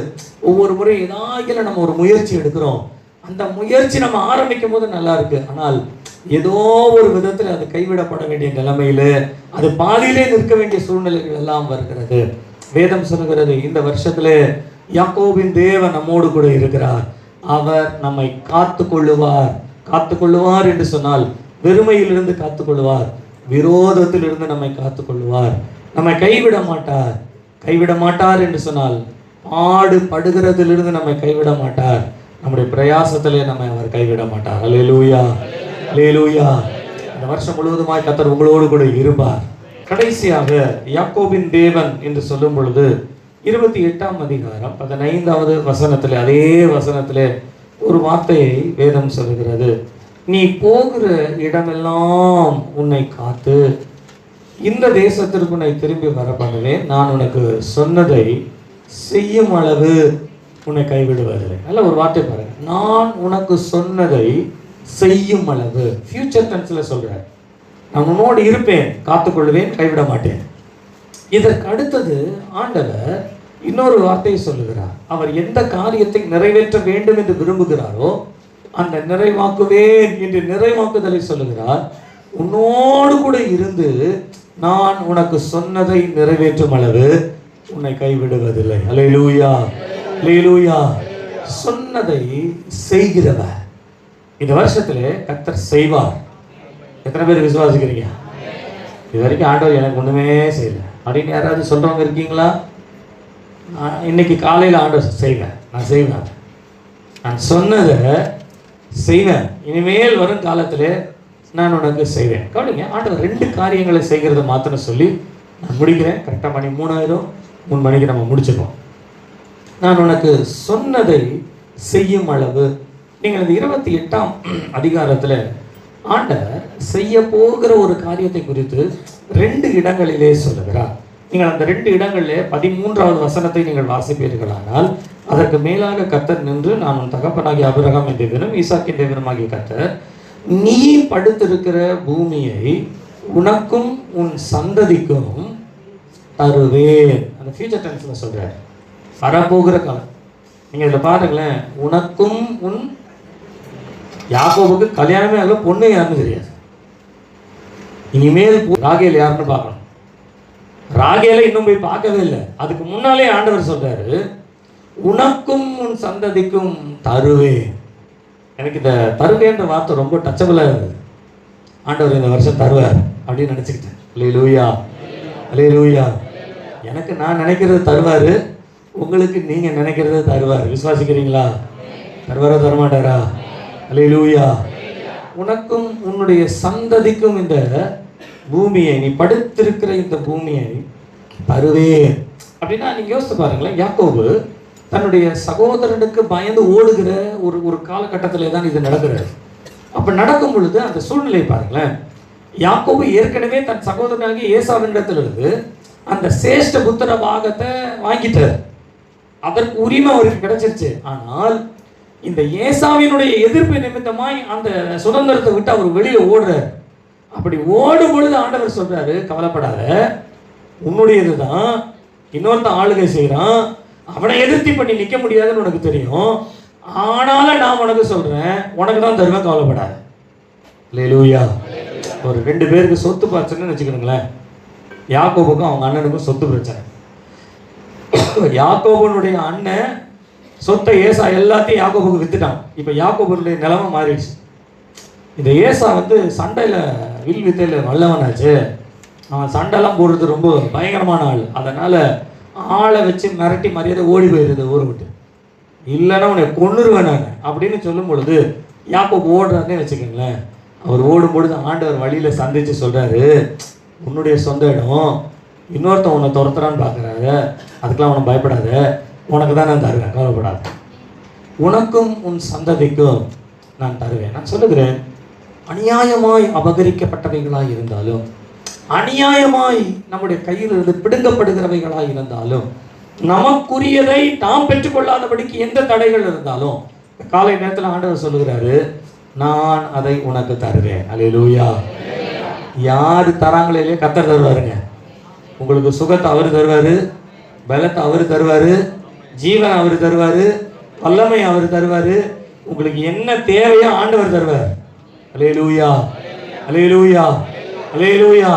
ஒவ்வொரு முறையும் ஏதாகிலும் நம்ம ஒரு முயற்சி எடுக்கிறோம். அந்த முயற்சி நம்ம ஆரம்பிக்கும் போது நல்லா இருக்கு, ஆனால் ஏதோ ஒரு விதத்தில் அது கைவிடப்பட வேண்டிய நிலைமையில அது பாதியிலே நிற்க வேண்டிய சூழ்நிலைகள் எல்லாம் வருகிறது. வேதம் சொல்லுகிறது, இந்த வருஷத்துல யாக்கோபின் தேவன் நம்மோடு கூட இருக்கிறார், அவர் நம்மை காத்து கொள்ளுவார் என்று சொன்னால் வெறுமையிலிருந்து காத்து கொள்ளுவார், விரோதத்திலிருந்து நம்மை காத்து கொள்ளுவார், நம்மை கைவிட மாட்டார் என்று சொன்னால் பாடுபடுகிறதிலிருந்து நம்மை கைவிட மாட்டார், நம்முடைய பிரயாசத்திலே நம்மை அவர் கைவிட மாட்டார். அல்லேலூயா, அல்லேலூயா. இந்த வருஷம் முழுவதுமாய் கர்த்தர் உங்களோடு கூட இருப்பார். கடைசியாக யாக்கோபின் தேவன் என்று சொல்லும் பொழுது 28ஆம் அதிகாரம் 15வது வசனத்திலே, அதே வசனத்திலே ஒரு வார்த்தையை வேதம் சொல்லுகிறது, நீ போகிற இடமெல்லாம் உன்னை காத்து இந்த தேசத்திற்கு உன்னை திரும்பி வர பண்ணுவேன், நான் உனக்கு சொன்னதை செய்யும் அளவு உன்னை கைவிடுவதில்லை. நல்ல ஒரு வார்த்தை பாருங்க, நான் உனக்கு சொன்னதை செய்யும் அளவு. ஃபியூச்சர் டென்ஸ்ல சொல்றார், நான் உன்னோடு இருப்பேன், காத்துக்கொள்வேன், கைவிட மாட்டேன். இதற்கு அடுத்தது ஆண்டவர் இன்னொரு வார்த்தையை சொல்லுகிறார், அவர் எந்த காரியத்தை நிறைவேற்ற வேண்டும் என்று விரும்புகிறாரோ அந்த நிறைவாக்குவேன் என்று நிறைவாக்குதலை சொல்லுகிறார். உன்னோடு கூட இருந்து நான் உனக்கு சொன்னதை நிறைவேற்றும் அளவு உன்னை கைவிடுவதில்லை. அல்லேலூயா, அல்லேலூயா. சொன்னதை செய்கிறவர் இந்த வருஷத்திலே கர்த்தர் செய்வார். எத்தனை பேர் விசுவாசிக்கிறீங்க? இது வரைக்கும் ஆண்டவர் எனக்கு ஒண்ணுமே செய்யல அப்படின்னு யாராவது சொல்றவங்க இருக்கீங்களா? இன்னைக்கு காலையில் ஆண்டவர் செய்வேன், நான் செய்வேன், நான் சொன்னதை செய்வேன், இனிமேல் வரும் காலத்தில் நான் உனக்கு செய்வேன். கவனிங்க, ஆண்டவர் 2 காரியங்களை செய்கிறத மாத்திரம் சொல்லி நான் முடிக்கிறேன். கரெக்டாக மணி 3 மணிக்கு நம்ம முடிச்சிருக்கோம். நான் உனக்கு சொன்னதை செய்யும் அளவு. நீங்கள் இந்த 28ஆம் அதிகாரத்தில் ஆண்டவர் செய்ய போகிற ஒரு காரியத்தை குறித்து 2 இடங்களிலே சொல்லுகிறார். நீங்கள் அந்த 2 இடங்களிலே 13வது வசனத்தை நீங்கள் வாசிப்பீர்களானால், அதற்கு மேலாக கர்த்தர் நின்று, நான் உன் தகப்பனாகிய ஆபிரகாம் என்ற தேவனும் ஈசாக்கின் தேவனுமாகிய கர்த்தர், நீ படுத்திருக்கிற பூமியை உனக்கும் உன் சந்ததிக்கும் தருவேன். அந்த ஃபியூச்சர் டென்ஸ்ல சொல்றார், வரப்போகிற காலம். நீங்க இதில் பாருங்களேன், உனக்கும் உன், யாக்கோபுக்கு கல்யாணமே ஆகல, பொண்ணு யாருன்னு தெரியாது. இனிமேல் ராகேல் யாருன்னு பார்க்கணும். ராகேலை இன்னும் போய் பார்க்கவே இல்லை. அதுக்கு முன்னாலே ஆண்டவர் சொல்றாரு, உனக்கும் உன் சந்ததிக்கும் தருவேன். எனக்கு இந்த தருவேன்ற வார்த்தை ரொம்ப டச்சபிளா இருந்தது. ஆண்டவர் இந்த வருஷம் தருவார் அப்படின்னு நினைச்சுக்கிட்டேன். அல்லேலூயா, அல்லேலூயா. எனக்கு நான் நினைக்கிறது தருவாரு, உங்களுக்கு நீங்க நினைக்கிறது தருவார். விசுவாசிக்கிறீங்களா? தருவாரா தரமாட்டாரா? அல்லேலூயா. உனக்கும் உன்னுடைய சந்ததிக்கும் இந்த பூமியை, நீ படுத்திருக்கிற இந்த பூமியை தருவேன் அப்படின்னா நீங்க யோசித்து பாருங்களேன். யாக்கோபு தன்னுடைய சகோதரனுக்கு பயந்து ஓடுகிற ஒரு காலகட்டத்திலே தான் இது நடக்கிறது. அப்ப நடக்கும் பொழுது அந்த சூழ்நிலை பாருங்களேன். யாக்கோபு ஏற்கனவே தன் சகோதரனாகி ஏசாவினிடத்திலிருந்து அந்த சேஷ்ட புத்திர பாகத்தை வாங்கிட்டார், அதற்கு உரிமை அவருக்கு கிடைச்சிருச்சு. ஆனால் இந்த ஏசாவினுடைய எதிர்ப்பு நிமித்தமாய் அந்த சுதந்திரத்தை விட்டு அவர் வெளியே ஓடுறார். அப்படி ஓடும் பொழுது ஆண்டவர் சொல்றாரு, கவலைப்படாத, உன்னுடையதுதான், இன்னொருத்த ஆளுகை செய்யறான், அவனை எதிர்த்து பண்ணி நிற்க முடியாதுன்னு உனக்கு தெரியும், ஆனாலும் நான் உனக்கு சொல்றேன், உனக்கு தான் தருவேன், கவலைப்படாத. அல்லேலூயா, ஒரு 2 பேருக்கு சொத்து பிரச்சனைன்னு வச்சுக்கணுங்களேன். யாக்கோபுக்கும் அவங்க அண்ணனுக்கும் சொத்து பிரச்சனை. யாக்கோபனுடைய அண்ணன் சொத்தை ஏசா எல்லாத்தையும் யாக்கோபுக்கு வித்துட்டான். இப்போ யாக்கோபனுடைய நிலைமை மாறிடுச்சு. இந்த ஏசா வந்து சண்டையில் வில் வித்தையில் வல்லவனாச்சு. அவன் சண்டைலாம் போடுறது ரொம்ப பயங்கரமான ஆள். அதனால் ஆளை வச்சு மிரட்டி மரியாதை ஓடி போயிடுது ஊரை விட்டு. இல்லைன்னா உன்னை கொன்னுருவேன் நான் அப்படின்னு சொல்லும் பொழுது யாக்கோபு ஓடுறாருன்னே வச்சுக்கோங்களேன். அவர் ஓடும் பொழுது ஆண்டவர் வழியில் சந்தித்து சொல்கிறாரு, உன்னுடைய சொந்த இடம் இன்னொருத்தன் உன்னை துரத்துறான்னு பார்க்குறாரு, அதுக்கெல்லாம் உன்னை பயப்படாத, உனக்கு தான் நான் தருவேன், கவலைப்படாத, உனக்கும் உன் சந்ததிக்கும் நான் தருவேன். நான் சொல்லுகிறேன், அநியாயமாய் அபகரிக்கப்பட்டவைகளாக இருந்தாலும், அநியாயமாய் நம்முடைய கையிலிருந்து பிடுங்கப்படுகிறவைகளாக இருந்தாலும், நமக்குரியதை நாம் பெற்றுக்கொள்ளாதபடிக்கு எந்த தடைகள் இருந்தாலும், காலை நேரத்தில் ஆண்டவர் சொல்லுகிறாரு, நான் அதை உனக்கு தருவேன். அல்லேலூயா. யார் தராங்களே இல்லையா, கர்த்தர் தருவாருங்க. உங்களுக்கு சுகத்தை அவர் தருவார், பலத்தை அவர் தருவார், ஜீவன் அவர் தருவார், வல்லமை அவர் தருவார். உங்களுக்கு என்ன தேவையோ ஆண்டவர் தருவார். அல்லேலூயா, அல்லேலூயா, அல்லேலூயா.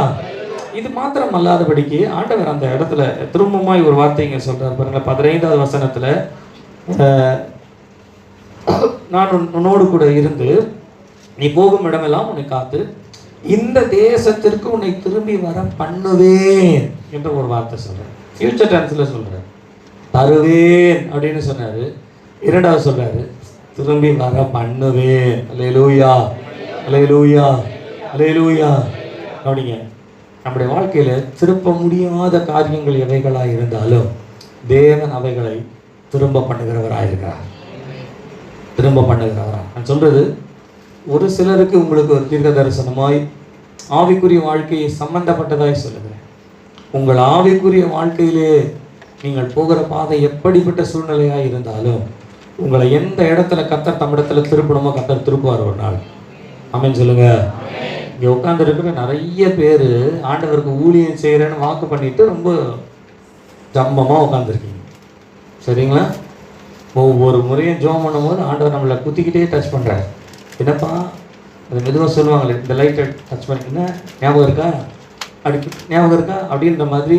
இது மாத்திரம் அல்லாதபடிக்கு ஆண்டவர் அந்த இடத்துல திரும்பமாய் ஒரு வார்த்தைங்க சொல்றார் பாருங்க. 15வது வசனத்துல, நான் உன்னோடு கூட இருந்து நீ போகும் இடமெல்லாம் உன்னை காத்து இந்த தேசத்திற்கு உன்னை திரும்பி வர பண்ணுவேன் என்ற ஒரு வார்த்தை சொல்றேன். ஃபியூச்சர் டென்ஸ்ல சொல்றேன். தருவேன் அப்படின்னு சொன்னாரு. 2வது சொல்றாரு, திரும்பி வர பண்ணுவேன். அல்லேலூயா, அல்லேலூயா, அல்லேலூயா. அப்படிங்க, நம்முடைய வாழ்க்கையில திருப்ப முடியாத காரியங்கள் எவைகளாக இருந்தாலும் தேவன் அவைகளை திரும்ப பண்ணுகிறவராக இருக்கிறார். திரும்ப பண்ணுகிறவரா. நான் சொல்றது, ஒரு சிலருக்கு உங்களுக்கு ஒரு தீர்க்க தரிசனமாய் ஆவிக்குரிய வாழ்க்கையை சம்பந்தப்பட்டதாய் சொல்லுகிறேன். உங்கள் ஆவிக்குரிய வாழ்க்கையிலே நீங்கள் போகிற பாதை எப்படிப்பட்ட சூழ்நிலையாக இருந்தாலும் உங்களை எந்த இடத்துல கர்த்தர் தம்மிடத்துல திருப்பணுமோ கர்த்தர் திருப்புவார் ஒரு நாள். ஆமென் சொல்லுங்க. இங்கே உட்கார்ந்து இருக்கிற நிறைய பேர் ஆண்டவருக்கு ஊழியம் செய்கிறேன்னு வாக்கு பண்ணிட்டு ரொம்ப ஜம்பமாக உட்காந்துருக்கீங்க. சரிங்களா? ஒவ்வொரு முறையும் ஜோம் பண்ணும்போது ஆண்டவர் நம்மளை குத்திக்கிட்டே டச் பண்ணுறாரு. என்னப்பா அது மெதுவாக சொல்லுவாங்களே, இந்த லைட்டை டச் பண்ணிங்கன்னா ஞாபகம் இருக்கா, அப்படி ஞாபகம் இருக்கா அப்படின்ற மாதிரி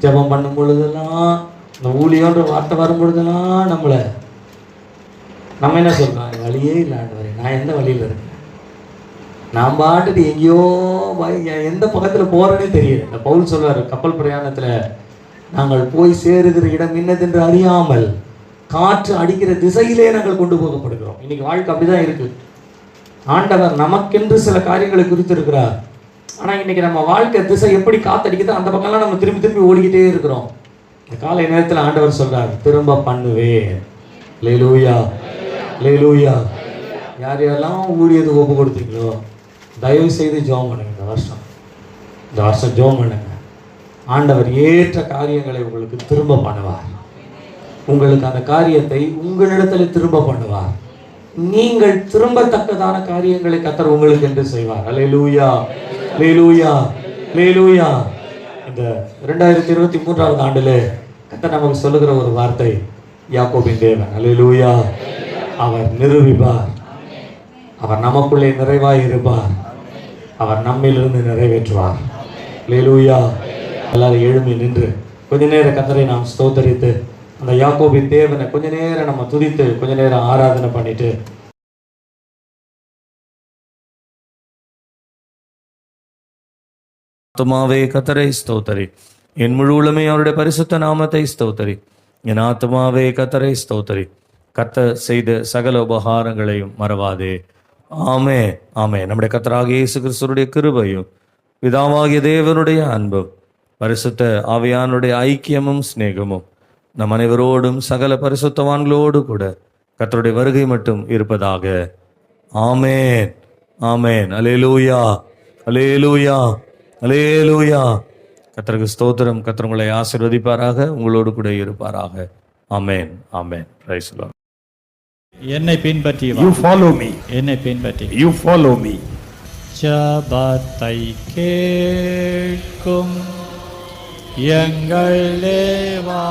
ஜபம் பண்ணும் பொழுதெல்லாம், இந்த ஊழியோன்ற வார்த்தை வரும் பொழுதெல்லாம் நம்ம என்ன சொல்கிறோம், வழியே இல்லை ஆண்டவரே, நான் எந்த வழியில் இருக்கேன், நான் பாட்டுட்டு எங்கேயோ எந்த பக்கத்தில் போகிறேன்னே தெரியல. இந்த பவுல் சொல்வார் கப்பல் பிரயாணத்தில், நாங்கள் போய் சேருகிற இடம் இன்னதென்று அறியாமல் காற்று அடிக்கிற திசையிலே நாங்கள் கொண்டு போகப்படுகிறோம். இன்னைக்கு வாழ்க்கை அப்படிதான் இருக்கு. ஆண்டவர் நமக்கென்று சில காரியங்களை குறித்து இருக்கிறார். ஆனால் இன்னைக்கு நம்ம வாழ்க்கை திசை எப்படி காத்தடிக்குதோ அந்த பக்கம்லாம் நம்ம திரும்பி திரும்பி ஓடிக்கிட்டே இருக்கிறோம். இந்த காலை நேரத்தில் ஆண்டவர் சொல்றார், திரும்ப பண்ணுவேன். அல்லேலூயா, அல்லேலூயா. யார் யாரெல்லாம் ஊழியத்துக்கு ஒப்பு கொடுத்தீங்களோ தயவு செய்து ஜெபம் பண்ணுங்க. இந்த வருஷம் ஜெபம் பண்ணுங்க. ஆண்டவர் ஏற்ற காரியங்களை உங்களுக்கு திரும்ப பண்ணுவார். உங்களுக்கு அந்த காரியத்தை உங்களிடத்தில் திரும்ப பண்ணுவார். நீங்கள் திரும்பத்தக்கதான காரியங்களை கர்த்தர் உங்களுக்கு என்று செய்வார். அல்லேலூயா, அல்லேலூயா, அல்லேலூயா. இந்த 2023ஆவது ஆண்டுல கர்த்தர் நமக்கு சொல்லுகிற ஒரு வார்த்தை, யாக்கோபின் தேவன் அல்லேலூயா அவர் நிரூபிப்பார். அவர் நமக்குள்ளே நிறைவாய் இருப்பார். அவர் நம்மிலிருந்து நிறைவேற்றுவார். அல்லேலூயா. எல்லாரும் எழும்பி நின்று கொஞ்ச நேரம் கர்த்தரை நாம் ஸ்தோத்தரித்து அந்த யாக்கோபின் தேவனை கொஞ்ச நேரம் நம்ம துதித்து கொஞ்ச நேரம் ஆராதனை பண்ணிட்டு, ஆத்துமாவே கர்த்தரை ஸ்தோத்தரி, என் முழு உள்ளமே அவருடைய பரிசுத்த நாமத்தை ஸ்தோத்தரி. என் ஆத்துமாவே கர்த்தரை ஸ்தோத்தரி, கர்த்தர் செய்த சகல உபகாரங்களையும் மறவாதே. ஆமே, ஆமே. நம்முடைய கர்த்தராகிய இயேசு கிறிஸ்துவுடைய கிருபையும் பிதாவாகிய தேவனுடைய அன்பும் பரிசுத்த ஆவியானுடைய ஐக்கியமும் சிநேகமும் நம் அனைவரோடும் சகல பரிசுத்தவான்களோடு கூட கர்த்தருடைய வருகை மட்டும் இருப்பதாக. ஆமேன், ஆமேன். அல்லேலூயா, அல்லேலூயா, அல்லேலூயா. கர்த்தருக்கு ஸ்தோத்திரம். கர்த்தர் உங்களை ஆசீர்வதிப்பாராக, உங்களோடு கூட இருப்பாராக. ஆமேன், ஆமேன். Praise the Lord. என்னை பின்பற்றி வா. You follow me. என்னை பின்பற்றி You follow me. ஜபத்தை கேட்கும் எங்கள் தேவா.